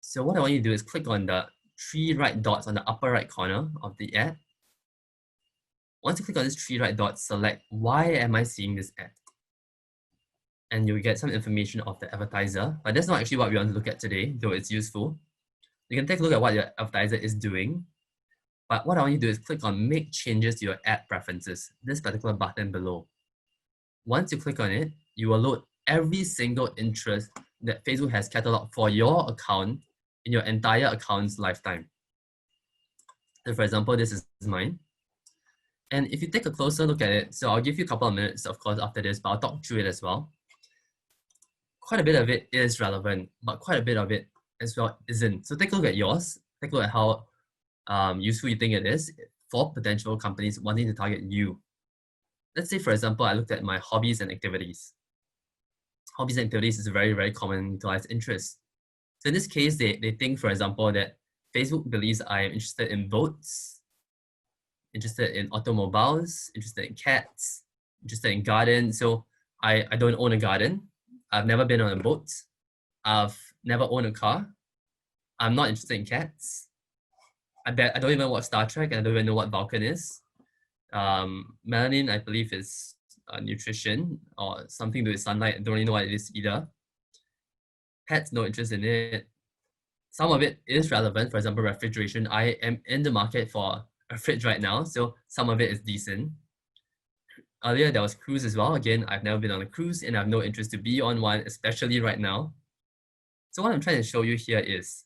So what I want you to do is click on the 3 right dots on the upper right corner of the ad. Once you click on this 3 right dots, select why am I seeing this ad? And you'll get some information of the advertiser, but that's not actually what we want to look at today, though it's useful. You can take a look at what your advertiser is doing. But what I want you to do is click on make changes to your ad preferences, this particular button below. Once you click on it, you will load every single interest that Facebook has cataloged for your account in your entire account's lifetime. So for example, this is mine. And if you take a closer look at it, so I'll give you a couple of minutes, of course, after this, but I'll talk through it as well. Quite a bit of it is relevant, but quite a bit of it as well isn't. So take a look at yours. Take a look at how useful you think it is for potential companies wanting to target you. Let's say, for example, I looked at my hobbies and activities. Hobbies and activities is a very, very common utilized interest. So in this case, they think, for example, that Facebook believes I am interested in boats, interested in automobiles, interested in cats, interested in gardens. So I don't own a garden. I've never been on a boat. I've never owned a car. I'm not interested in cats. I don't even watch Star Trek, and I don't even know what Vulcan is. Melanin, I believe, is nutrition or something to do with sunlight. I don't really know what it is either. Pets, no interest in it. Some of it is relevant. For example, refrigeration. I am in the market for a fridge right now, so some of it is decent. Earlier, there was cruise as well. Again, I've never been on a cruise and I have no interest to be on one, especially right now. So what I'm trying to show you here is,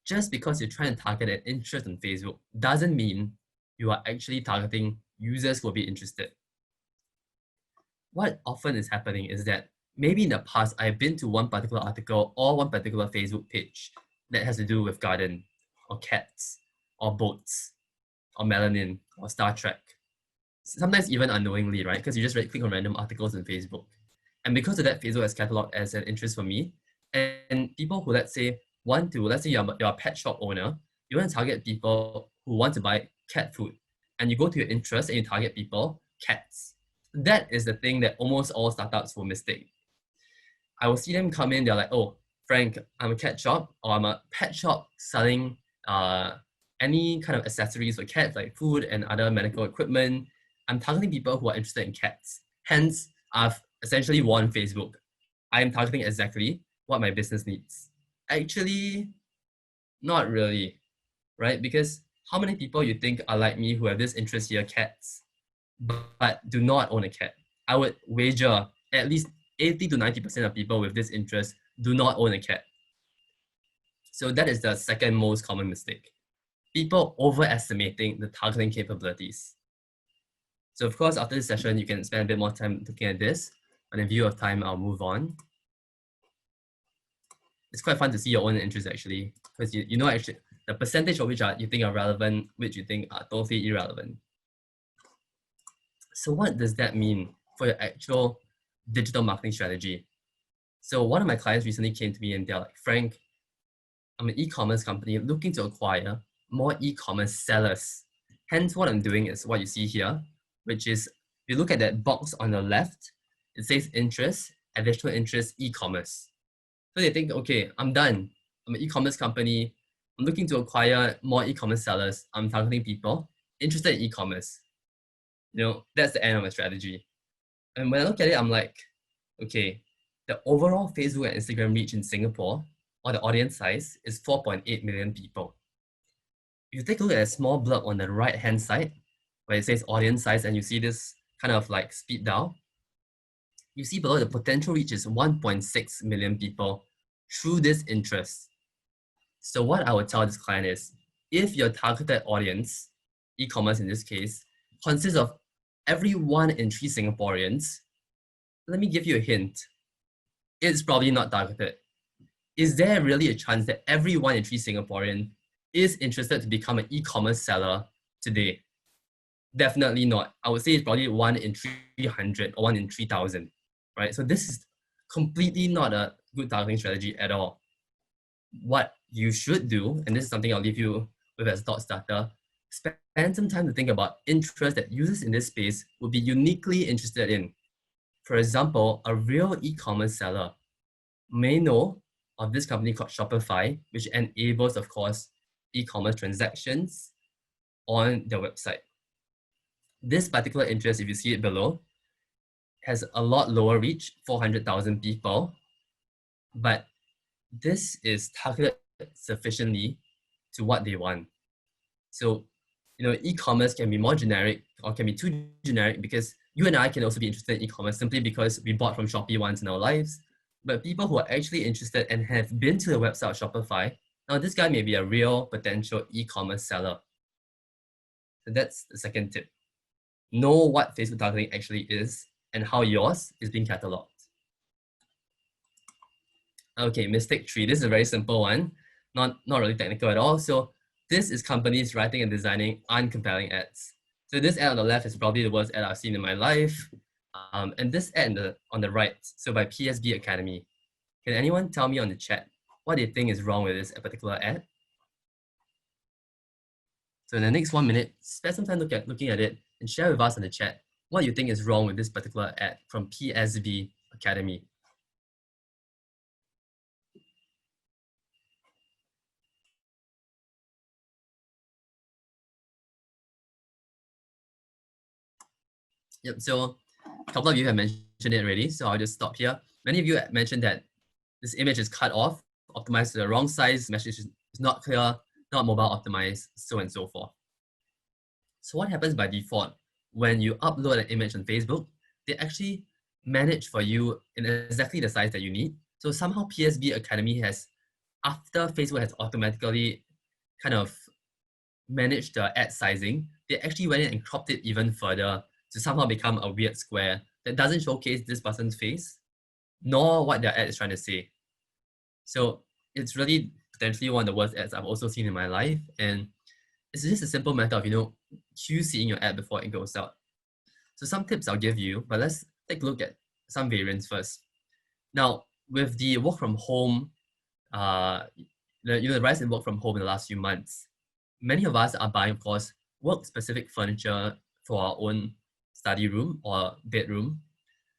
just because you're trying to target an interest on Facebook doesn't mean you are actually targeting users who will be interested. What often is happening is that maybe in the past, I've been to one particular article or one particular Facebook page that has to do with garden or cats or boats or melanin or Star Trek. Sometimes even unknowingly, right? Because you just click on random articles on Facebook. And because of that, Facebook has cataloged as an interest for me. And people who, let's say, let's say you're a pet shop owner, you want to target people who want to buy cat food. And you go to your interest and you target people, cats. That is the thing that almost all startups will mistake. I will see them come in, they're like, oh, Frank, I'm a cat shop, or I'm a pet shop selling any kind of accessories for cats, like food and other medical equipment. I'm targeting people who are interested in cats. Hence, I've essentially won Facebook. I am targeting exactly what my business needs. Actually, not really, right? Because how many people you think are like me who have this interest here, cats, but do not own a cat? I would wager at least 80 to 90% of people with this interest do not own a cat. So that is the second most common mistake. People overestimating the targeting capabilities. So of course, after this session, you can spend a bit more time looking at this. But in view of time, I'll move on. It's quite fun to see your own interests actually, because you know actually the percentage of which you think are relevant, which you think are totally irrelevant. So what does that mean for your actual digital marketing strategy? So one of my clients recently came to me and they're like, Frank, I'm an e-commerce company looking to acquire more e-commerce sellers. Hence, what I'm doing is what you see here, which is you look at that box on the left, it says interest, additional interest, e-commerce. So they think, okay, I'm done. I'm an e-commerce company. I'm looking to acquire more e-commerce sellers. I'm targeting people interested in e-commerce. You know, that's the end of my strategy. And when I look at it, I'm like, okay, the overall Facebook and Instagram reach in Singapore, or the audience size, is 4.8 million people. If you take a look at a small blurb on the right-hand side, where it says audience size, and you see this kind of like speed down, you see below the potential reach is 1.6 million people through this interest. So what I would tell this client is, if your targeted audience, e-commerce in this case, consists of every 1 in 3 Singaporeans, let me give you a hint. It's probably not targeted. Is there really a chance that every 1 in 3 Singaporean is interested to become an e-commerce seller today? Definitely not. I would say it's probably 1 in 300 or 1 in 3,000, right? So this is completely not a good targeting strategy at all. What you should do, and this is something I'll leave you with as a thought starter, spend some time to think about interests that users in this space would be uniquely interested in. For example, a real e-commerce seller may know of this company called Shopify, which enables, of course, e-commerce transactions on their website. This particular interest, if you see it below, has a lot lower reach, 400,000 people, but this is targeted sufficiently to what they want. So, you know, e-commerce can be more generic or can be too generic, because you and I can also be interested in e-commerce simply because we bought from Shopee once in our lives. But people who are actually interested and have been to the website of Shopify, now this guy may be a real potential e-commerce seller. So that's the second tip. Know what Facebook targeting actually is and how yours is being cataloged. Okay, mistake 3. This is a very simple one, not really technical at all. So this is companies writing and designing uncompelling ads. So this ad on the left is probably the worst ad I've seen in my life. And this ad on the right, so by PSB Academy. Can anyone tell me on the chat what they think is wrong with this particular ad? So in the next 1 minute, spend some time looking at it and share with us in the chat what you think is wrong with this particular ad from PSB Academy. Yep, so a couple of you have mentioned it already, so I'll just stop here. Many of you have mentioned that this image is cut off, optimized to the wrong size, message is not clear, not mobile optimized, so on and so forth. So what happens by default when you upload an image on Facebook? They actually manage for you in exactly the size that you need. So somehow PSB Academy has, after Facebook has automatically kind of managed the ad sizing, they actually went in and cropped it even further to somehow become a weird square that doesn't showcase this person's face, nor what their ad is trying to say. So it's really potentially one of the worst ads I've also seen in my life. And it's just a simple matter of, you know, QCing your ad before it goes out. So some tips I'll give you, but let's take a look at some variants first. Now, with the work from home, the rise in work from home in the last few months, many of us are buying, of course, work-specific furniture for our own study room or bedroom.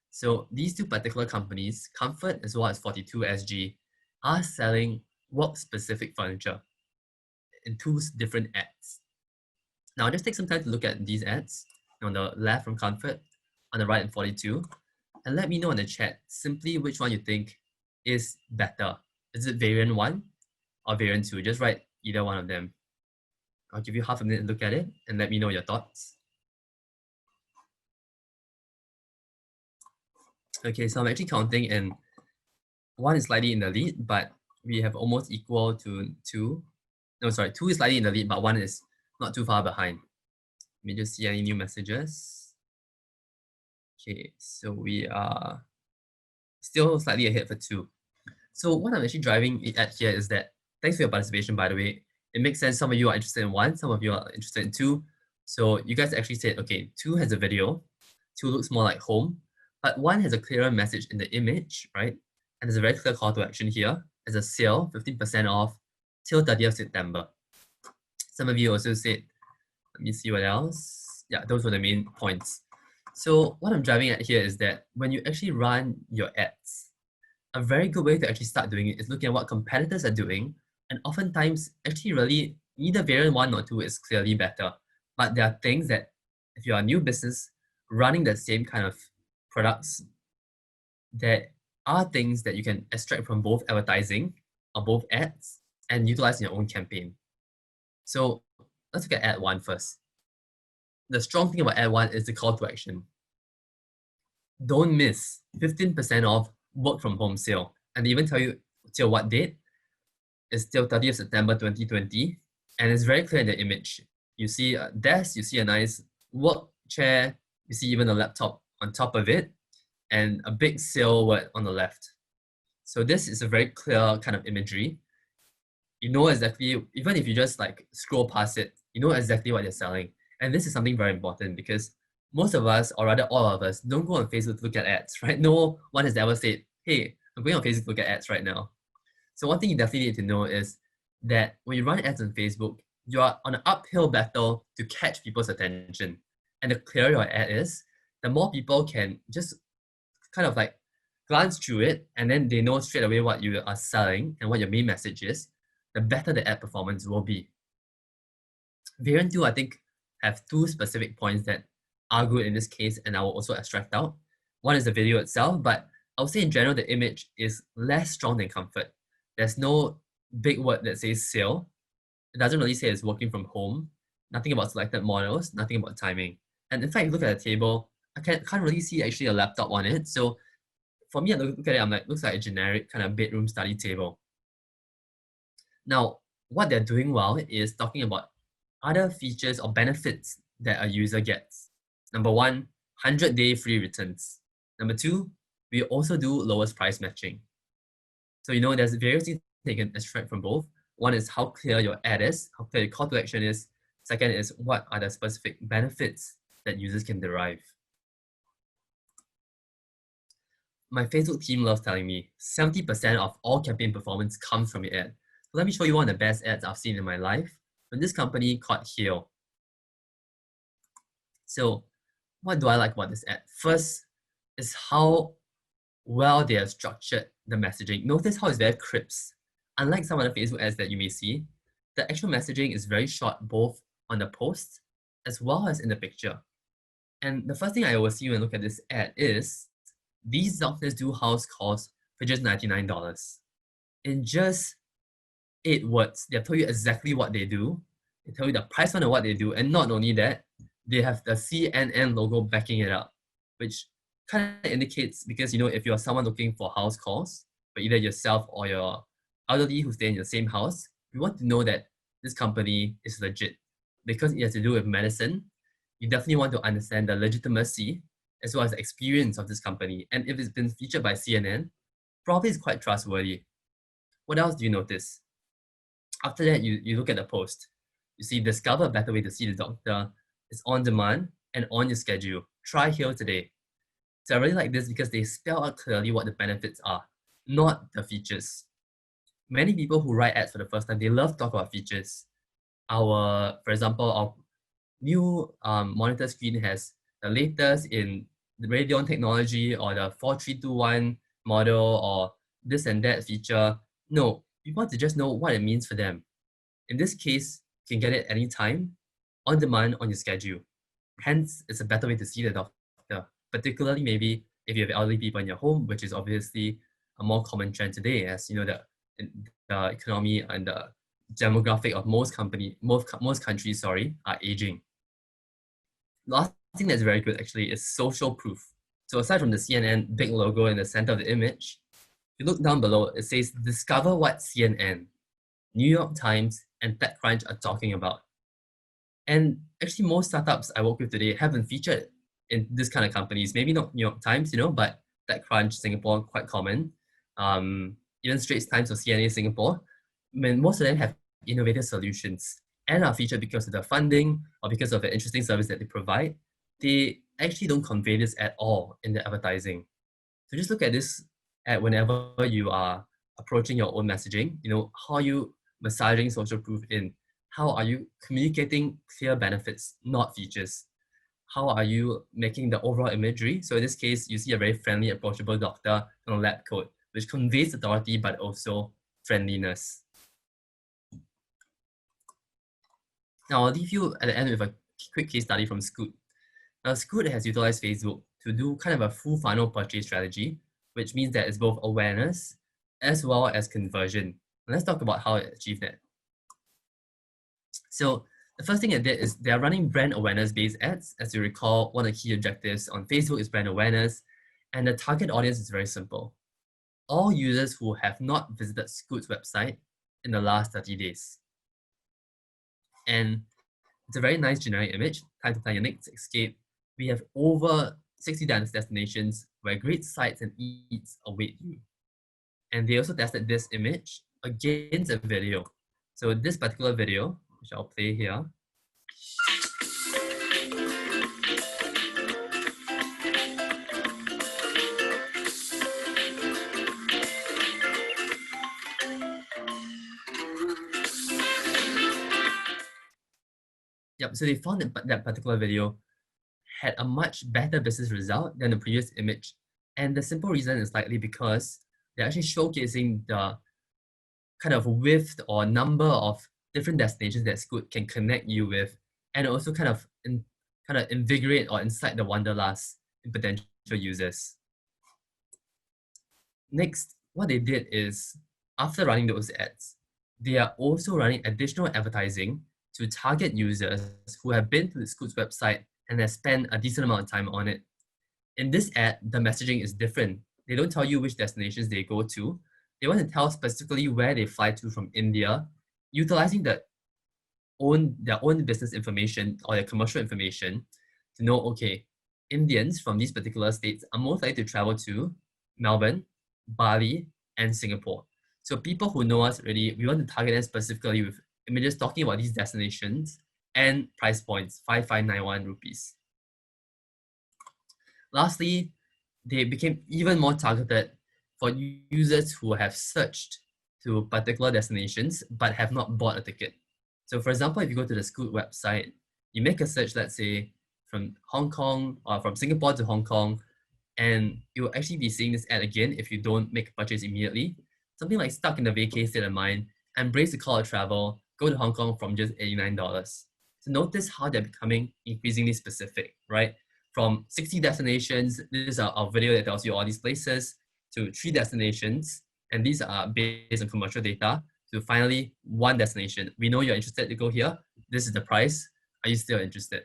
So these two particular companies, Comfort as well as 42SG, are selling work-specific furniture in 2 different ads. Now just take some time to look at these ads on the left from Comfort, on the right in 42, and let me know in the chat simply which one you think is better. Is it variant 1 or variant 2? Just write either one of them. I'll give you half a minute to look at it and let me know your thoughts. Okay, so I'm actually counting, and 1 is slightly in the lead, but we have almost equal to 2. No, sorry, 2 is slightly in the lead, but 1 is not too far behind. Let me just see any new messages. Okay, so we are still slightly ahead for 2. So what I'm actually driving it at here is that, thanks for your participation, by the way. It makes sense. Some of you are interested in 1, some of you are interested in 2. So you guys actually said, okay, 2 has a video, 2 looks more like home, but 1 has a clearer message in the image, right? And there's a very clear call to action here. There's a sale, 15% off till 30th September. Some of you also said, let me see what else. Yeah, those were the main points. So what I'm driving at here is that when you actually run your ads, a very good way to actually start doing it is looking at what competitors are doing. And oftentimes, actually really, either variant 1 or 2 is clearly better. But there are things that, if you're a new business, running the same kind of products, there are things that you can extract from both advertising or both ads and utilize in your own campaign. So let's look at ad 1 first. The strong thing about ad 1 is the call to action. Don't miss 15% off work from home sale. And they even tell you till what date. It's till 30th September 2020. And it's very clear in the image. You see a desk, you see a nice work chair, you see even a laptop on top of it, and a big sale word on the left. So this is a very clear kind of imagery. You know exactly, even if you just like scroll past it, you know exactly what they're selling. And this is something very important because most of us, or rather all of us, don't go on Facebook to look at ads, right? No one has ever said, hey, I'm going on Facebook to look at ads right now. So one thing you definitely need to know is that when you run ads on Facebook, you are on an uphill battle to catch people's attention. And the clearer your ad is, the more people can just kind of like glance through it, and then they know straight away what you are selling and what your main message is, the better the ad performance will be. Variant 2, I think, have 2 specific points that are good in this case, and I will also extract out. One is the video itself, but I would say in general, the image is less strong than comfort. There's no big word that says sale. It doesn't really say it's working from home. Nothing about selected models, nothing about timing. And in fact, look at the table, I can't really see actually a laptop on it. So for me, I look at it, I'm like, looks like a generic kind of bedroom study table. Now, what they're doing well is talking about other features or benefits that a user gets. Number 1, 100-day free returns. Number 2, we also do lowest price matching. So you know there's various things that you can extract from both. One is how clear your ad is, how clear your call to action is. Second is what are the specific benefits that users can derive. My Facebook team loves telling me 70% of all campaign performance comes from your ad. So let me show you one of the best ads I've seen in my life from this company called Heal. So what do I like about this ad? First is how well they have structured the messaging. Notice how it's very crisp. Unlike some other Facebook ads that you may see, the actual messaging is very short both on the post as well as in the picture. And the first thing I always see when I look at this ad is these doctors do house calls for just $99. In just 8 words, they have told you exactly what they do. They tell you the price point of what they do, and not only that, they have the CNN logo backing it up, which kind of indicates, because you know, if you're someone looking for house calls for either yourself or your elderly who stay in the same house, you want to know that this company is legit. Because it has to do with medicine, you definitely want to understand the legitimacy as well as the experience of this company. And if it's been featured by CNN, probably it's quite trustworthy. What else do you notice? After that, you look at the post. You see, discover a better way to see the doctor. It's on demand and on your schedule. Try Heal today. So I really like this because they spell out clearly what the benefits are, not the features. Many people who write ads for the first time, they love to talk about features. For example, our new monitor screen has the latest in the Radeon technology, or the 4321 model, or this and that feature. No, people want to just know what it means for them. In this case, you can get it anytime, on demand, on your schedule. Hence, it's a better way to see the doctor, particularly maybe if you have elderly people in your home, which is obviously a more common trend today, as you know, the economy and the demographic of most countries, are aging. Last thing that's very good actually is social proof. So aside from the CNN big logo in the center of the image, if you look down below, it says, discover what CNN, New York Times, and TechCrunch are talking about. And actually most startups I work with today haven't featured in this kind of companies. Maybe not New York Times, but TechCrunch Singapore quite common. Even Straits Times or CNA Singapore, most of them have innovative solutions and are featured because of the funding or because of the interesting service that they provide. They actually don't convey this at all in the advertising. So just look at this at whenever you are approaching your own messaging, how are you massaging social proof in? How are you communicating clear benefits, not features? How are you making the overall imagery? So in this case, you see a very friendly, approachable doctor on a lab coat, which conveys authority, but also friendliness. Now I'll leave you at the end with a quick case study from Scoot. Now Scoot has utilized Facebook to do kind of a full funnel purchase strategy, which means that it's both awareness as well as conversion. Let's talk about how it achieved that. So the first thing it did is they are running brand awareness-based ads. As you recall, one of the key objectives on Facebook is brand awareness, and the target audience is very simple. All users who have not visited Scoot's website in the last 30 days. And it's a very nice generic image. Time to plan your next escape. We have over 60 destinations where great sights and eats await you. And they also tested this image against a video. So this particular video, which I'll play here, Yep, so they found that that particular video had a much better business result than the previous image. And the simple reason is likely because they're actually showcasing the kind of width or number of different destinations that Scoot can connect you with, and also kind of invigorate or incite the wanderlust in potential users. Next, what they did is, after running those ads, they are also running additional advertising to target users who have been to the Scoot's website and have spent a decent amount of time on it. In this ad, the messaging is different. They don't tell you which destinations they go to. They want to tell specifically where they fly to from India, utilizing their own business information or their commercial information to know, okay, Indians from these particular states are most likely to travel to Melbourne, Bali, and Singapore. So people who know us already, we want to target them specifically with images talking about these destinations and price points, 5591 rupees. Lastly, they became even more targeted for users who have searched to particular destinations but have not bought a ticket. So for example, if you go to the Scoot website, you make a search, let's say from Hong Kong or from Singapore to Hong Kong, and you'll actually be seeing this ad again if you don't make a purchase immediately. Something like stuck in the vacay state of mind, embrace the call of travel, go to Hong Kong from just $89. So notice how they're becoming increasingly specific, right? From 60 destinations, this is our video that tells you all these places, to 3 destinations, and these are based on commercial data, to finally 1 destination. We know you're interested to go here. This is the price. Are you still interested?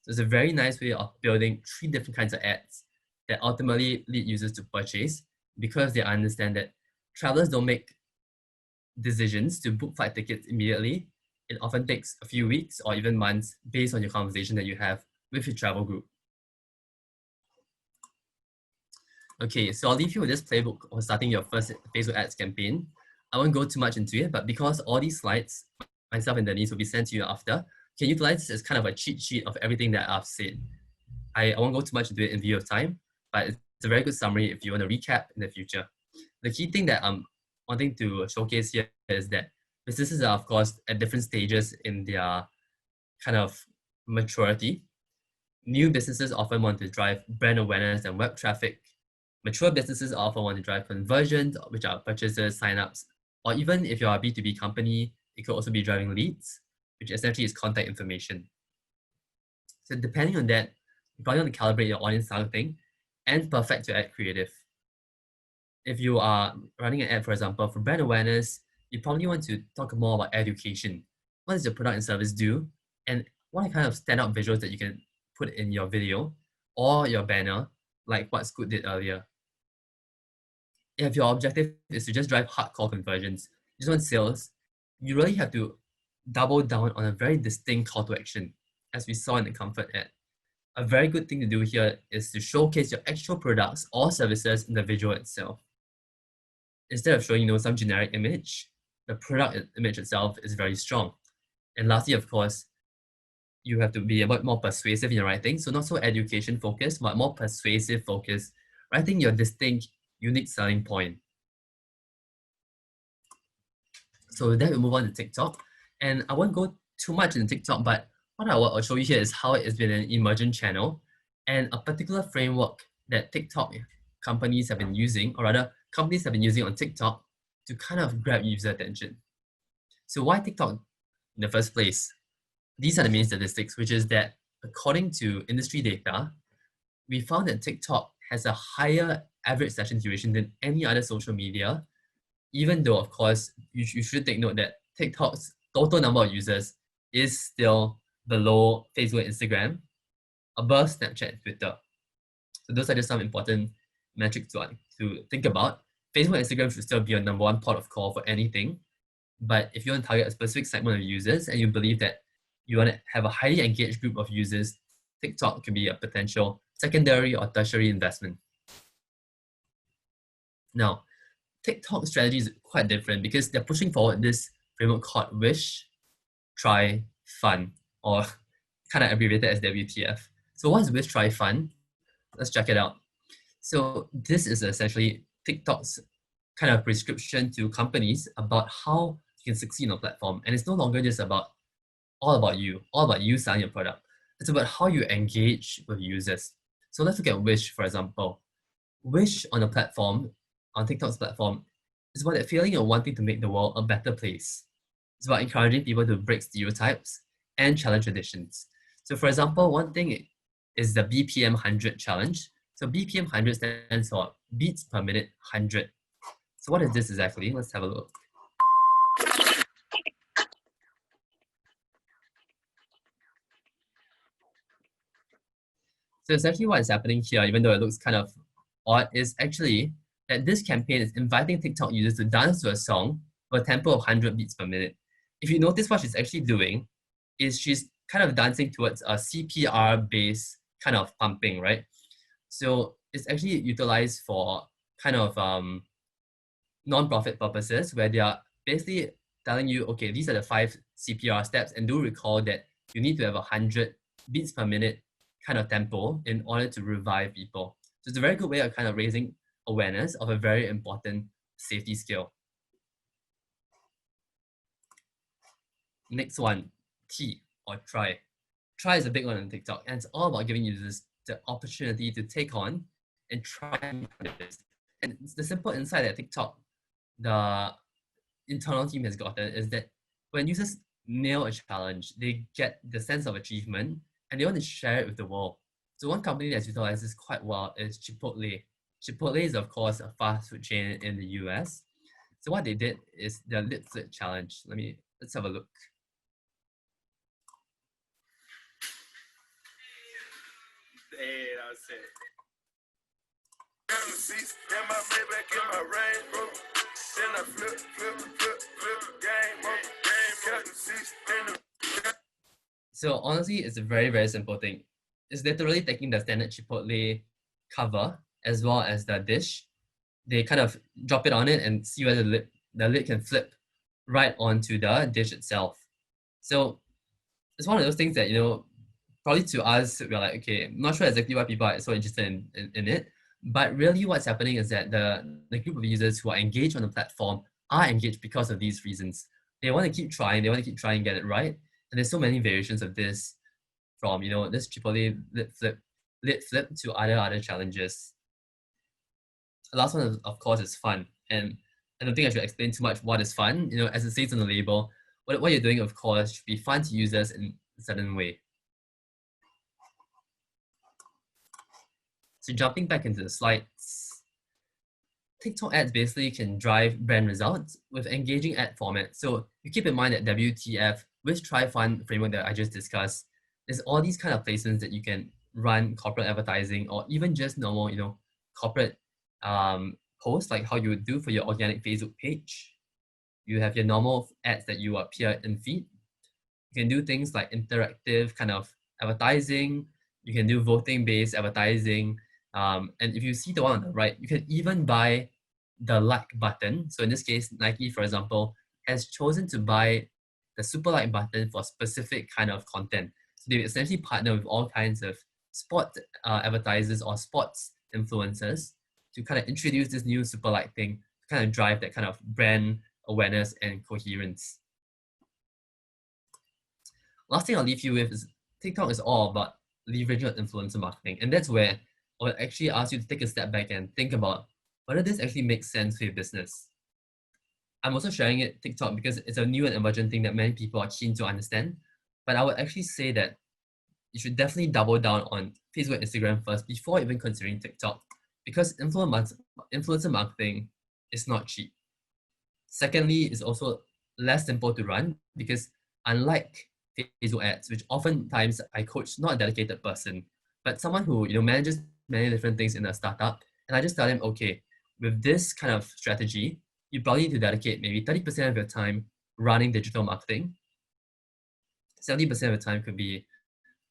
So it's a very nice way of building 3 different kinds of ads that ultimately lead users to purchase, because they understand that travelers don't make decisions to book flight tickets immediately. It often takes a few weeks or even months based on your conversation that you have with your travel group. Okay, so I'll leave you with this playbook for starting your first Facebook ads campaign. I won't go too much into it, but because all these slides, myself and Denise, will be sent to you after, you can utilize this as kind of a cheat sheet of everything that I've said. I won't go too much into it in view of time, but it's a very good summary if you want to recap in the future. The key thing that I'm wanting to showcase here is that businesses are, of course, at different stages in their kind of maturity. New businesses often want to drive brand awareness and web traffic. Mature businesses often want to drive conversions, which are purchases, signups, or even if you're a B2B company, it could also be driving leads, which essentially is contact information. So depending on that, you probably want to calibrate your audience targeting and perfect your ad creative. If you are running an ad, for example, for brand awareness, you probably want to talk more about education. What does your product and service do? And what are kind of standout visuals that you can put in your video or your banner, like what Scoot did earlier. If your objective is to just drive hardcore conversions, you just want sales, you really have to double down on a very distinct call to action, as we saw in the comfort ad. a very good thing to do here is to showcase your actual products or services in the visual itself. Instead of showing, some generic image, the product image itself is very strong. And lastly, of course, you have to be a bit more persuasive in your writing. So not so education focused, but more persuasive focused, writing your distinct, unique selling point. So then we move on to TikTok. And I won't go too much into TikTok, but what I will show you here is how it has been an emergent channel and a particular framework that TikTok companies have been using, or rather companies have been using on TikTok to kind of grab user attention. So why TikTok in the first place? These are the main statistics, which is that according to industry data, we found that TikTok has a higher average session duration than any other social media, even though, of course, you should take note that TikTok's total number of users is still below Facebook and Instagram, above Snapchat and Twitter. So those are just some important metrics to think about. Facebook and Instagram should still be your number one port of call for anything. But if you want to target a specific segment of users and you believe that you want to have a highly engaged group of users, TikTok can be a potential secondary or tertiary investment. Now, TikTok strategy is quite different because they're pushing forward this framework called Wish, Try, Fun, or kind of abbreviated as WTF. So what is Wish, Try, Fun? Let's check it out. So this is essentially TikTok's kind of prescription to companies about how you can succeed on a platform. And it's no longer just all about you selling your product. It's about how you engage with users. So let's look at Wish, for example. Wish on a platform, on TikTok's platform, is about that feeling of wanting to make the world a better place. It's about encouraging people to break stereotypes and challenge traditions. So for example, one thing is the BPM 100 challenge. So BPM 100 stands for beats per minute 100. So what is this exactly? Let's have a look. So essentially what is happening here, even though it looks kind of odd, is actually that this campaign is inviting TikTok users to dance to a song with a tempo of 100 beats per minute. If you notice what she's actually doing is she's kind of dancing towards a CPR-based kind of pumping, right? So it's actually utilized for kind of non-profit purposes where they are basically telling you, okay, these are the 5 CPR steps, and do recall that you need to have 100 beats per minute kind of tempo in order to revive people. So it's a very good way of kind of raising awareness of a very important safety skill. Next one, T or try. Try is a big one on TikTok, and it's all about giving users the opportunity to take on and try this. And the simple insight that TikTok, the internal team has gotten, is that when users nail a challenge, they get the sense of achievement and they want to share it with the world. So one company that's utilized this quite well is Chipotle. Chipotle is, of course, a fast food chain in the US. So what they did is the lip flip challenge. Let's have a look. Hey, that's it. So honestly, it's a very, very simple thing. It's literally taking the standard Chipotle cover as well as the dish. They kind of drop it on it and see whether the lid can flip right onto the dish itself. So it's one of those things that, probably to us, we're like, okay, I'm not sure exactly why people are so interested in it. But really what's happening is that the group of users who are engaged on the platform are engaged because of these reasons. They want to keep trying, and get it right. And there's so many variations of this, from this Chipotle lid flip to other challenges. The last one, of course, is fun. And I don't think I should explain too much what is fun. As it says on the label, what you're doing, of course, should be fun to users in a certain way. So jumping back into the slides, TikTok ads basically can drive brand results with engaging ad formats. So you keep in mind that WTF, which Try Fun framework that I just discussed, there's all these kind of placements that you can run corporate advertising or even just normal, corporate posts, like how you would do for your organic Facebook page. You have your normal ads that you appear in feed. You can do things like interactive kind of advertising. You can do voting-based advertising. And if you see the one on the right, you can even buy the like button. So in this case, Nike, for example, has chosen to buy the super like button for specific kind of content. So they essentially partner with all kinds of sport advertisers or sports influencers to kind of introduce this new super like thing, to kind of drive that kind of brand awareness and coherence. Last thing I'll leave you with is TikTok is all about leveraging influencer marketing. And that's where I would actually ask you to take a step back and think about whether this actually makes sense for your business. I'm also sharing it TikTok because it's a new and emergent thing that many people are keen to understand. But I would actually say that you should definitely double down on Facebook and Instagram first before even considering TikTok, because influencer marketing is not cheap. Secondly, it's also less simple to run because unlike Facebook ads, which oftentimes I coach not a dedicated person, but someone who manages many different things in a startup, and I just tell them, okay, with this kind of strategy, you probably need to dedicate maybe 30% of your time running digital marketing. 70% of the time could be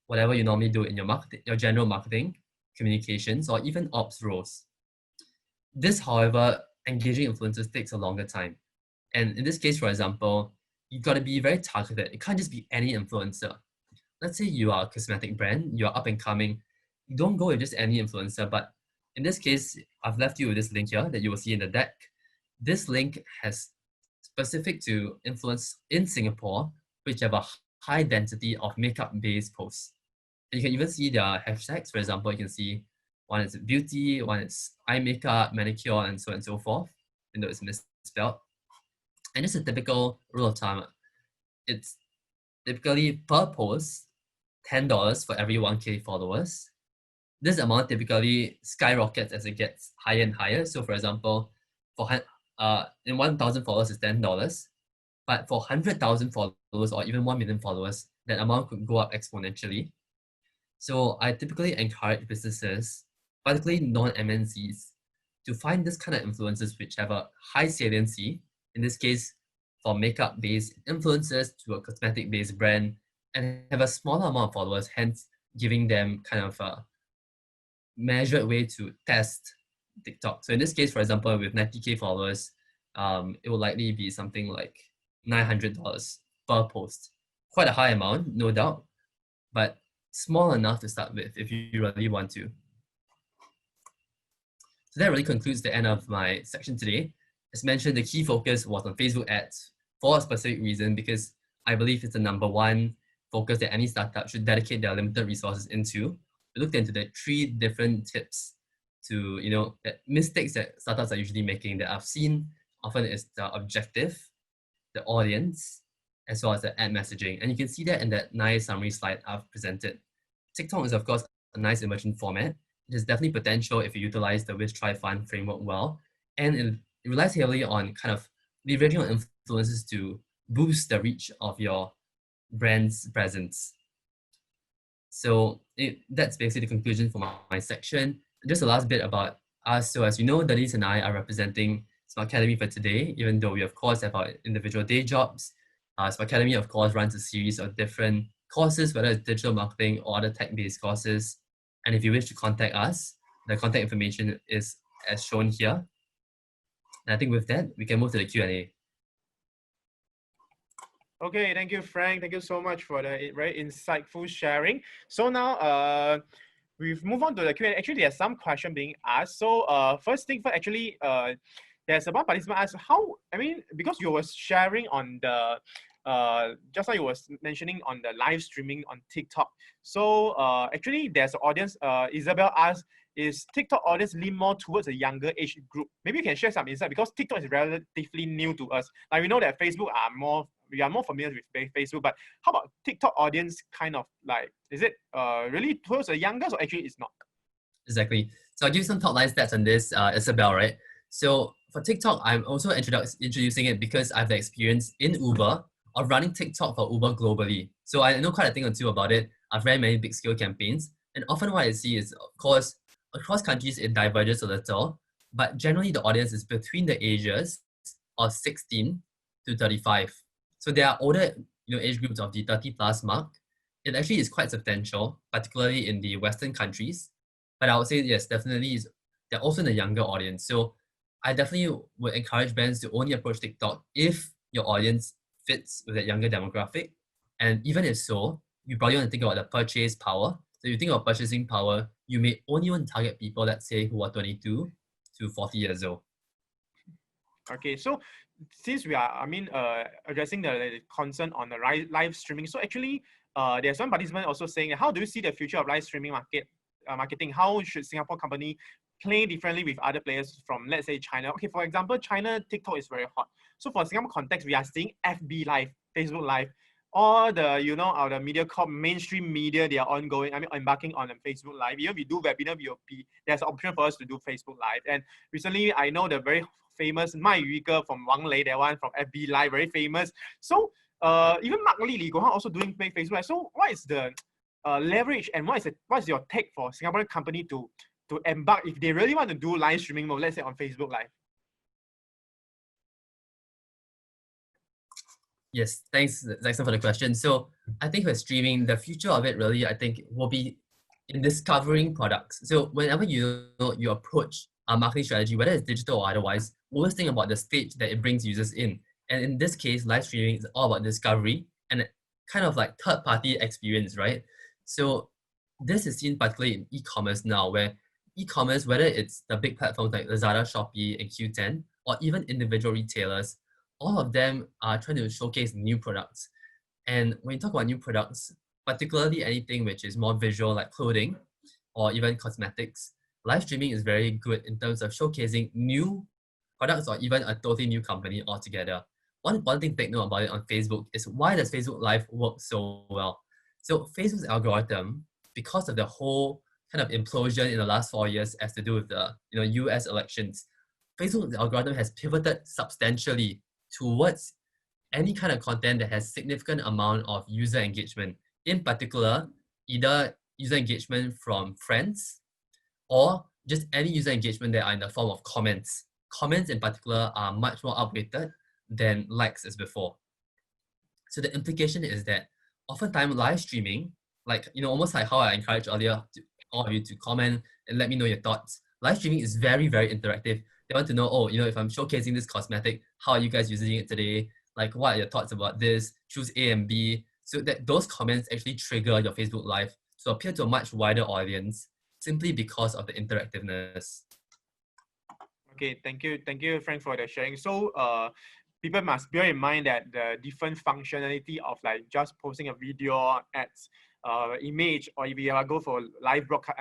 whatever you normally do in your marketing, your general marketing, communications, or even ops roles. This, however, engaging influencers takes a longer time. And in this case, for example, you've got to be very targeted. It can't just be any influencer. Let's say you are a cosmetic brand, you're up and coming. You don't go with just any influencer, but in this case, I've left you with this link here that you will see in the deck. This link has specific to influence in Singapore, which have a high density of makeup-based posts. And you can even see their hashtags. For example, you can see one is beauty, one is eye makeup, manicure, and so on and so forth, even though it's misspelled. And it's a typical rule of thumb. It's typically per post, $10 for every 1K followers. This amount typically skyrockets as it gets higher and higher. So for example, in 1,000 followers is $10, but for 100,000 followers or even 1 million followers, that amount could go up exponentially. So I typically encourage businesses, particularly non-MNCs, to find this kind of influencers which have a high saliency, in this case, for makeup-based influencers to a cosmetic-based brand, and have a smaller amount of followers, hence giving them kind of a measured way to test TikTok. So in this case, for example, with 90K followers, it will likely be something like $900 per post. Quite a high amount, no doubt, but small enough to start with if you really want to. So that really concludes the end of my section today. As mentioned, the key focus was on Facebook ads for a specific reason, because I believe it's the number one focus that any startup should dedicate their limited resources into. We looked into the 3 different tips to, that mistakes that startups are usually making that I've seen. Often is the objective, the audience, as well as the ad messaging. And you can see that in that nice summary slide I've presented. TikTok is, of course, a nice emerging format. It has definitely potential if you utilize the Wish, Try, Fun framework well. And it relies heavily on kind of leveraging on influencers to boost the reach of your brand's presence. So that's basically the conclusion for my section. Just the last bit about us. So as you know, Denise and I are representing Smart Academy for today, even though we of course have our individual day jobs. Smart Academy of course runs a series of different courses, whether it's digital marketing or other tech-based courses. And if you wish to contact us, the contact information is as shown here. And I think with that, we can move to the Q&A. Okay, thank you, Frank. Thank you so much for the very insightful sharing. So now we've moved on to the Q&A. Actually, there's some question being asked. So first thing first, actually, there's one participant asked because you were sharing on the just like you was mentioning on the live streaming on TikTok. So actually, there's an audience. Isabel asked, is TikTok audience lean more towards a younger age group? Maybe you can share some insight, because TikTok is relatively new to us. Like we know that we are more familiar with Facebook, but how about TikTok audience kind of like, is it really towards the youngest, or actually it's not? Exactly. So I'll give you some top line stats on this, Isabel, right? So for TikTok, I'm also introducing it because I have the experience in Uber of running TikTok for Uber globally. So I know quite a thing or two about it. I've ran many big scale campaigns, and often what I see is, of course, across countries it diverges a little, but generally the audience is between the ages of 16 to 35. So there are older age groups of the 30 plus mark, it actually is quite substantial, particularly in the Western countries. But I would say yes, definitely is they're also in the younger audience. So I definitely would encourage brands to only approach TikTok if your audience fits with that younger demographic. And even if so, you probably want to think about the purchase power. So if you think about purchasing power, you may only want to target people, let's say, who are 22 to 40 years old. Okay, so since we are, addressing the concern on the live streaming, so actually, there's one participant also saying, how do you see the future of live streaming marketing? How should Singapore company play differently with other players from, let's say, China? Okay, for example, China TikTok is very hot. So for Singapore context, we are seeing FB Live, Facebook Live, all the the media corp mainstream media, they are ongoing. Embarking on a Facebook Live. Even we do webinar, there's an option for us to do Facebook Live. And recently, I know the very famous Mai Yuge from Wang Lei, that one from FB Live, very famous. So even Mark Lee, Li Guohang also doing Facebook Live. So what is the leverage and what's your take for Singaporean company to embark if they really want to do live streaming mode, let's say on Facebook Live? Yes, thanks, Jackson, for the question. So I think for streaming, the future of it really, I think, will be in discovering products. So whenever you approach a marketing strategy, whether it's digital or otherwise, always think about the stage that it brings users in. And in this case, live streaming is all about discovery and kind of like third-party experience, right? So this is seen particularly in e-commerce now, where e-commerce, whether it's the big platforms like Lazada, Shopee, and Q10, or even individual retailers, all of them are trying to showcase new products. And when you talk about new products, particularly anything which is more visual like clothing or even cosmetics, live streaming is very good in terms of showcasing new products or even a totally new company altogether. One important thing to take note about it on Facebook is why does Facebook Live work so well? So Facebook's algorithm, because of the whole kind of implosion in the last 4 years as to do with the US elections, Facebook's algorithm has pivoted substantially towards any kind of content that has significant amount of user engagement. In particular, either user engagement from friends or just any user engagement that are in the form of comments. Comments in particular are much more upweighted than likes as before. So the implication is that oftentimes live streaming, like, almost like how I encouraged earlier all of you to comment and let me know your thoughts. Live streaming is very, very interactive. They want to know, if I'm showcasing this cosmetic, how are you guys using it today? Like, what are your thoughts about this? Choose A and B. So that those comments actually trigger your Facebook Live to appeal to a much wider audience simply because of the interactiveness. Okay, thank you, Frank, for the sharing. So people must bear in mind that the different functionality of like just posting a video, ads, image, or if you go for live broadcast,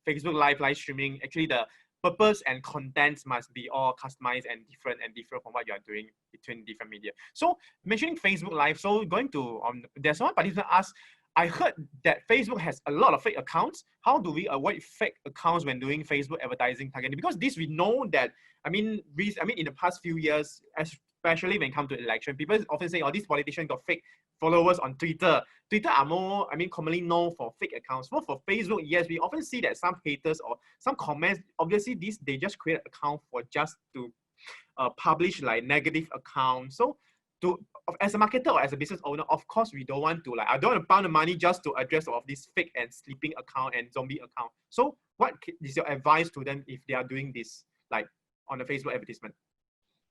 Facebook live streaming, actually the purpose and contents must be all customized and different from what you are doing between different media. So mentioning Facebook Live, so going to there's one participant asked, I heard that Facebook has a lot of fake accounts. How do we avoid fake accounts when doing Facebook advertising targeting? Because this we know that, in the past few years, especially when it comes to election, people often say, these politicians got fake followers on Twitter. Twitter are more, commonly known for fake accounts. But for Facebook, yes, we often see that some haters or some comments, obviously they just create an account for just to publish like negative accounts. So as a marketer or as a business owner, of course, we don't want to I don't want to pound the money just to address all of this fake and sleeping account and zombie account. So what is your advice to them if they are doing this, like on a Facebook advertisement?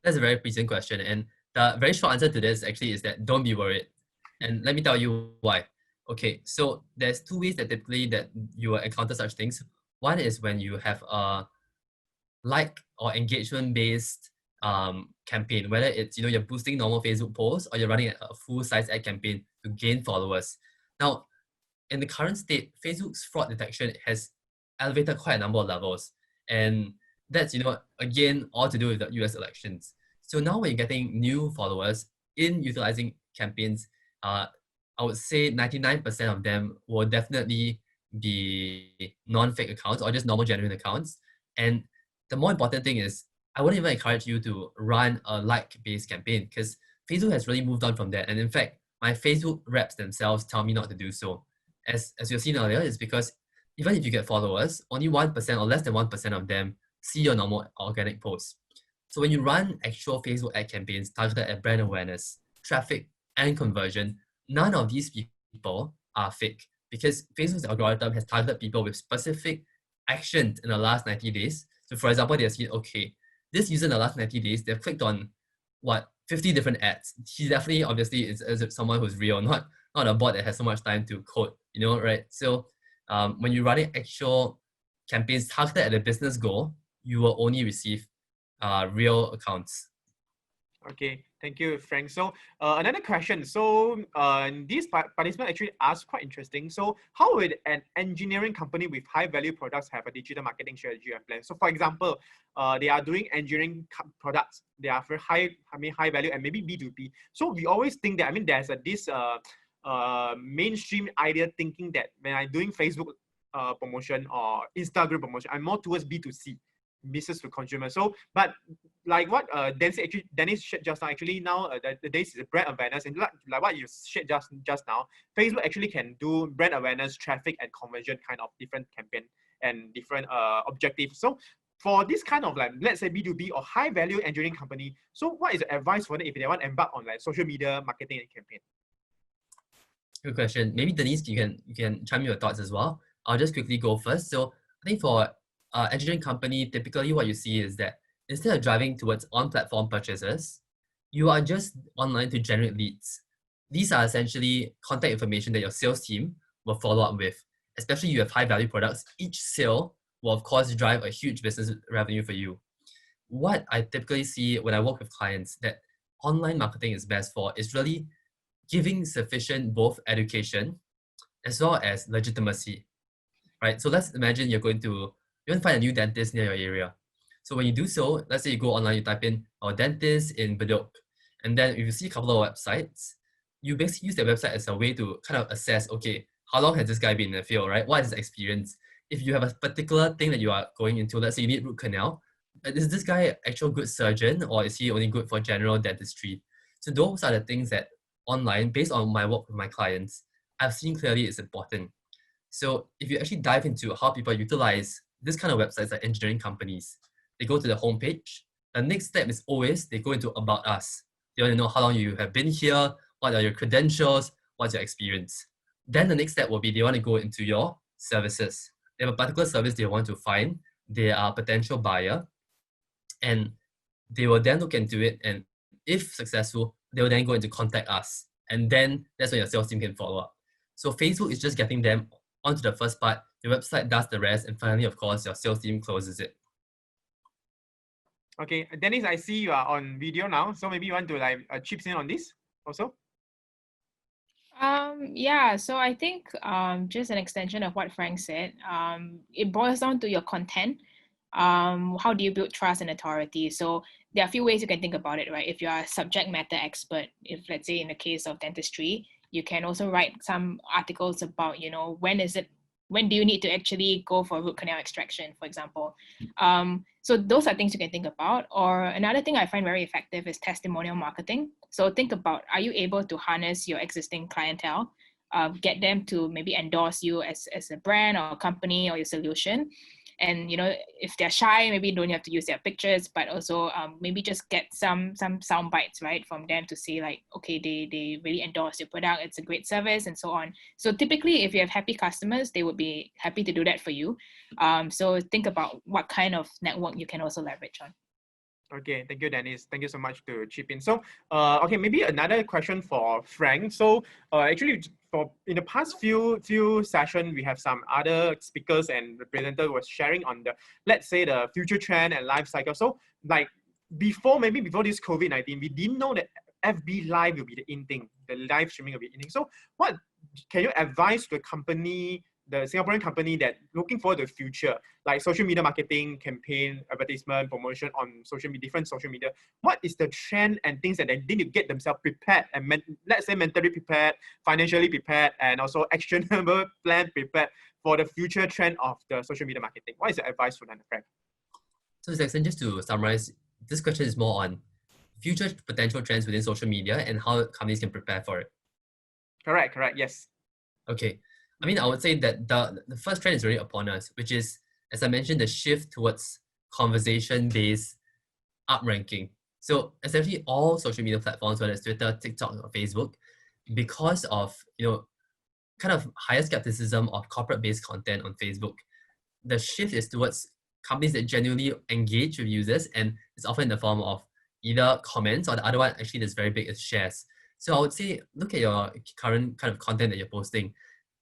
That's a very present question. And the very short answer to this actually is that don't be worried. And let me tell you why. Okay, so there's two ways that typically that you will encounter such things. One is when you have a like or engagement-based campaign, whether it's you're boosting normal Facebook posts or you're running a full-size ad campaign to gain followers. Now, in the current state, Facebook's fraud detection has elevated quite a number of levels, and that's again all to do with the US elections. So now when you're getting new followers in utilizing campaigns, I would say 99% of them will definitely be non-fake accounts or just normal genuine accounts. And the more important thing is, I wouldn't even encourage you to run a like-based campaign because Facebook has really moved on from that. And in fact, my Facebook reps themselves tell me not to do so. As you've seen earlier, it's because even if you get followers, only 1% or less than 1% of them see your normal organic posts. So when you run actual Facebook ad campaigns targeted at brand awareness, traffic, and conversion, none of these people are fake, because Facebook's algorithm has targeted people with specific actions in the last 90 days. So for example, they've seen, okay, this user in the last 90 days, they've clicked on 50 different ads. He definitely, obviously, is someone who's real, not a bot that has so much time to code, right? So when you're running actual campaigns targeted at a business goal, you will only receive real accounts. Okay, thank you, Frank. So another question. So this participant actually asked quite interesting. So how would an engineering company with high value products have a digital marketing strategy and plan? So for example, they are doing engineering products. They are very high value and maybe B2B. So we always think that, there's this mainstream idea thinking that when I'm doing Facebook promotion or Instagram promotion, I'm more towards B2C, business to consumer. So, but like what Dennis shared just now, actually now the days is brand awareness, and like what you shared just now, Facebook actually can do brand awareness, traffic, and conversion kind of different campaign and different objectives. So for this kind of let's say B2B or high value engineering company, so what is the advice for them if they want to embark on social media marketing and campaign? Good question. Maybe Denise, you can chime in your thoughts as well. I'll just quickly go first. So I think for engineering company, typically what you see is that instead of driving towards on-platform purchases, you are just online to generate leads. These are essentially contact information that your sales team will follow up with. Especially you have high-value products, each sale will of course drive a huge business revenue for you. What I typically see when I work with clients that online marketing is best for is really giving sufficient both education as well as legitimacy, right? So let's imagine you want to find a new dentist near your area. So when you do so, let's say you go online, you type in our dentist in Bedok, and then if you see a couple of websites, you basically use that website as a way to kind of assess, okay, how long has this guy been in the field, right? What is his experience? If you have a particular thing that you are going into, let's say you need root canal, is this guy an actual good surgeon, or is he only good for general dentistry? So those are the things that online, based on my work with my clients, I've seen clearly is important. So if you actually dive into how people utilize this kind of websites like engineering companies, they go to the homepage. The next step is always they go into About Us. They want to know how long you have been here, what are your credentials, what's your experience. Then the next step will be they want to go into your services. They have a particular service they want to find. They are a potential buyer, and they will then look into it, and if successful, they will then go into contact us, and then that's when your sales team can follow up. So Facebook is just getting them onto the first part, your website does the rest, and finally, of course, your sales team closes it. Okay, Dennis, I see you are on video now, so maybe you want to chip in on this also? Yeah, so I think just an extension of what Frank said, it boils down to your content. How do you build trust and authority? So there are a few ways you can think about it, right? If you are a subject matter expert, if let's say in the case of dentistry, you can also write some articles about, when do you need to actually go for root canal extraction, for example. So those are things you can think about. Or another thing I find very effective is testimonial marketing. So think about, are you able to harness your existing clientele, get them to maybe endorse you as a brand or a company or your solution? And if they're shy, maybe you don't have to use their pictures, but also maybe just get some sound bites, right, from them to say okay, they really endorse your product, it's a great service, and so on. So typically, if you have happy customers, they would be happy to do that for you. So think about what kind of network you can also leverage on. Okay, thank you, Dennis. Thank you so much to chip in. So, okay, maybe another question for Frank. So, actually, in the past few sessions, we have some other speakers and presenters was sharing on let's say the future trend and life cycle. So, before this COVID-19, we didn't know that FB Live will be the in thing, the live streaming will be in thing. So, what can you advise the company, the Singaporean company that looking for the future, like social media marketing, campaign, advertisement, promotion on social media, different social media? What is the trend and things that they need to get themselves prepared and let's say mentally prepared, financially prepared, and also actionable plan prepared for the future trend of the social media marketing? What is the advice for them, Frank? So Jackson, just to summarize, this question is more on future potential trends within social media and how companies can prepare for it. Correct, yes. Okay. I would say that the first trend is already upon us, which is, as I mentioned, the shift towards conversation-based up-ranking. So essentially all social media platforms, whether it's Twitter, TikTok, or Facebook, because of kind of higher skepticism of corporate-based content on Facebook. The shift is towards companies that genuinely engage with users, and it's often in the form of either comments, or the other one actually that's very big is shares. So I would say, look at your current kind of content that you're posting.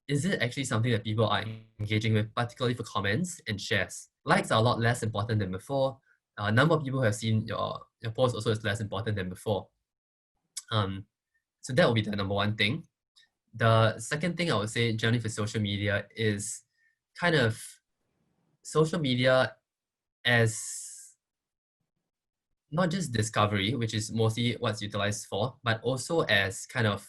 Is it actually something that people are engaging with, particularly for comments and shares? Likes are a lot less important than before. Number of people who have seen your post also is less important than before. So that will be the number one thing. The second thing I would say generally for social media is kind of social media as not just discovery, which is mostly what's utilized for, but also as kind of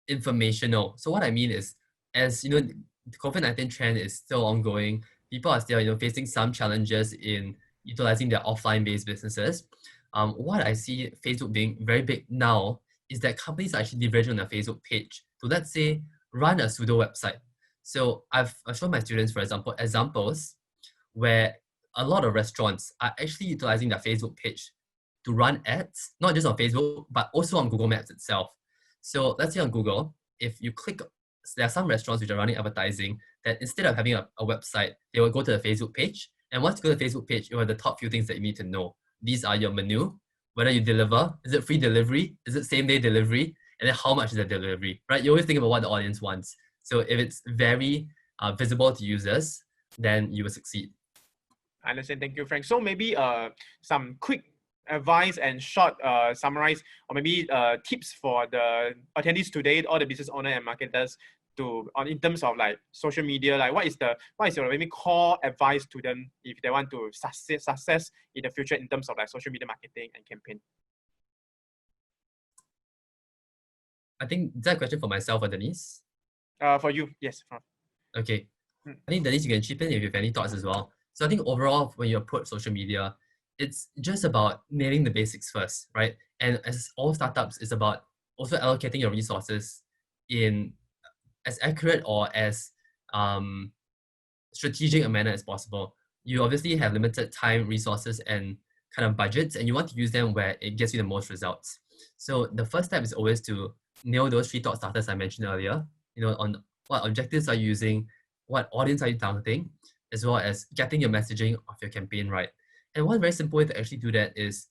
informational. So what I mean is, as you know, the COVID-19 trend is still ongoing. People are still, facing some challenges in utilizing their offline-based businesses. What I see Facebook being very big now is that companies are actually leveraging on their Facebook page to, let's say, run a pseudo website. So I've shown my students, for example, examples where a lot of restaurants are actually utilizing their Facebook page to run ads, not just on Facebook, but also on Google Maps itself. So let's say on Google, if you click, there are some restaurants which are running advertising that instead of having a website, they will go to the Facebook page. And once you go to the Facebook page, you have the top few things that you need to know. These are your menu, whether you deliver, is it free delivery, is it same day delivery, and then how much is the delivery, right? You always think about what the audience wants. So if it's very visible to users, then you will succeed. I understand. Thank you, Frank. So maybe some quick advice and short summarize, or maybe tips for the attendees today, all the business owners and marketers, in terms of like social media, like what is your maybe core advice to them if they want to success in the future in terms of like social media marketing and campaign? I think, is that a question for myself or Denise? For you, yes. Okay. I think Denise, you can chip in if you have any thoughts as well. So I think overall, when you approach social media, it's just about nailing the basics first, right? And as all startups, it's about also allocating your resources in as accurate or as strategic a manner as possible. You obviously have limited time, resources, and kind of budgets, and you want to use them where it gets you the most results. So the first step is always to nail those 3 thought starters I mentioned earlier, on what objectives are you using, what audience are you targeting, as well as getting your messaging of your campaign right. And one very simple way to actually do that is,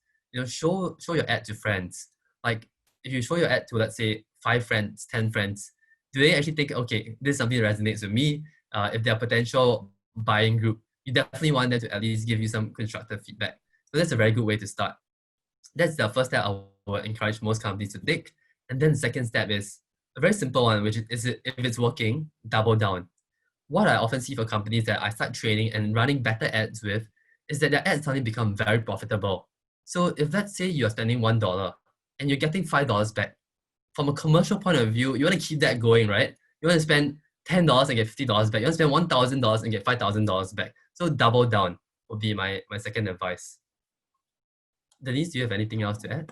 show your ad to friends. Like if you show your ad to, let's say, 5 friends, 10 friends, do they actually think, okay, this is something that resonates with me? If they're a potential buying group, you definitely want them to at least give you some constructive feedback. So that's a very good way to start. That's the first step I would encourage most companies to take. And then the second step is a very simple one, which is if it's working, double down. What I often see for companies that I start training and running better ads with is that their ads suddenly become very profitable. So if let's say you're spending $1 and you're getting $5 back, from a commercial point of view, you want to keep that going, right? You want to spend $10 and get $50 back. You want to spend $1,000 and get $5,000 back. So double down would be my second advice. Denise, do you have anything else to add?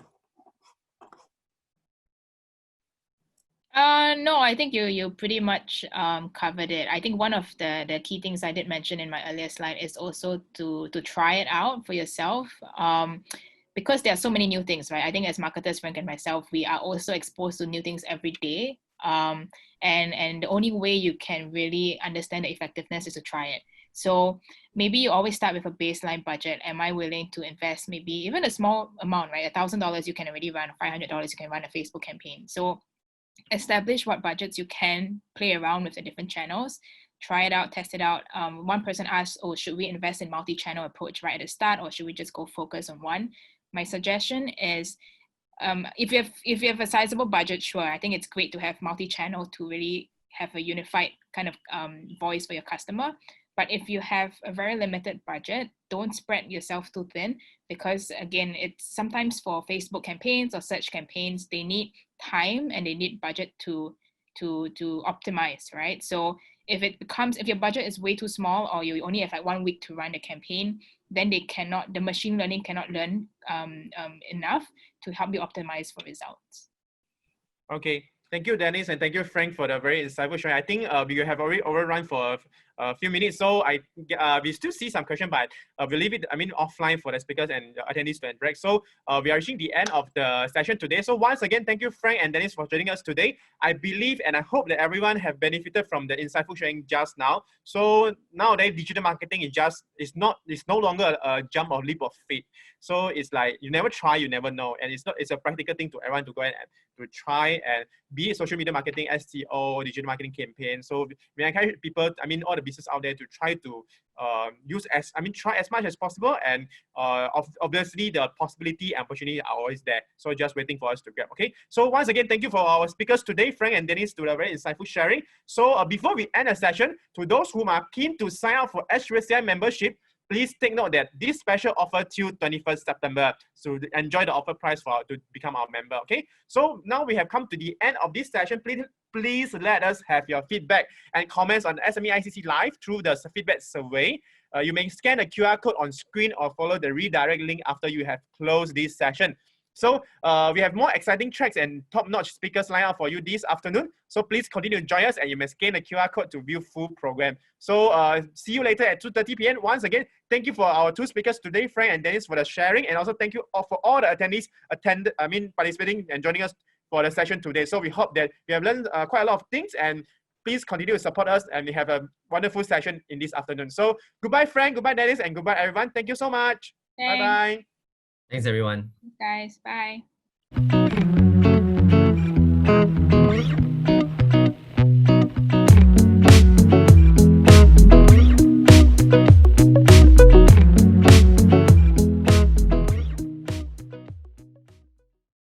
No, I think you pretty much covered it. I think one of the key things I did mention in my earlier slide is also to try it out for yourself. Because there are so many new things, right? I think as marketers, Frank and myself, we are also exposed to new things every day. And the only way you can really understand the effectiveness is to try it. So maybe you always start with a baseline budget. Am I willing to invest maybe even a small amount, right? $1,000 you can already run, $500 you can run a Facebook campaign. So establish what budgets you can play around with the different channels, try it out, test it out. One person asked, oh, should we invest in multi-channel approach right at the start, or should we just go focus on one? My suggestion is, if you have a sizable budget, sure, I think it's great to have multi-channel to really have a unified kind of voice for your customer. But if you have a very limited budget, don't spread yourself too thin, because again, it's sometimes for Facebook campaigns or search campaigns, they need time and they need budget to optimize, right? So if your budget is way too small, or you only have like 1 week to run the campaign, then the machine learning cannot learn enough to help you optimize for results. Okay. Thank you, Dennis, and thank you, Frank, for the very insightful sharing. I think we have already overrun for a few minutes. So we still see some questions, but we'll leave it, offline for the speakers and the attendees to interact. So we are reaching the end of the session today. So once again, thank you, Frank and Dennis, for joining us today. I believe and I hope that everyone have benefited from the insightful sharing just now. So nowadays, digital marketing is no longer a jump or leap of faith. So it's like you never try, you never know, and it's a practical thing to everyone to go and to try, and be it social media marketing, SEO, digital marketing campaign. So we encourage people, all the business out there to try to try as much as possible, and obviously the possibility and opportunity are always there. So just waiting for us to grab. Okay. So once again, thank you for our speakers today, Frank and Dennis, to the very insightful sharing. So before we end the session, to those who are keen to sign up for SRCI membership, please take note that this special offer till 21st September. So enjoy the offer price to become our member. Okay. So now we have come to the end of this session. Please let us have your feedback and comments on SMEICC Live through the feedback survey. You may scan the QR code on screen or follow the redirect link after you have closed this session. So we have more exciting tracks and top-notch speakers lined up for you this afternoon. So please continue to join us, and you may scan the QR code to view full program. So see you later at 2:30 p.m. Once again, thank you for our two speakers today, Frank and Dennis, for the sharing, and also thank you for all the attendees participating and joining us for the session today. So we hope that you have learned quite a lot of things, and please continue to support us, and we have a wonderful session in this afternoon. So goodbye, Frank, goodbye, Dennis, and goodbye, everyone. Thank you so much. Bye-bye. Thanks, everyone. Guys, bye.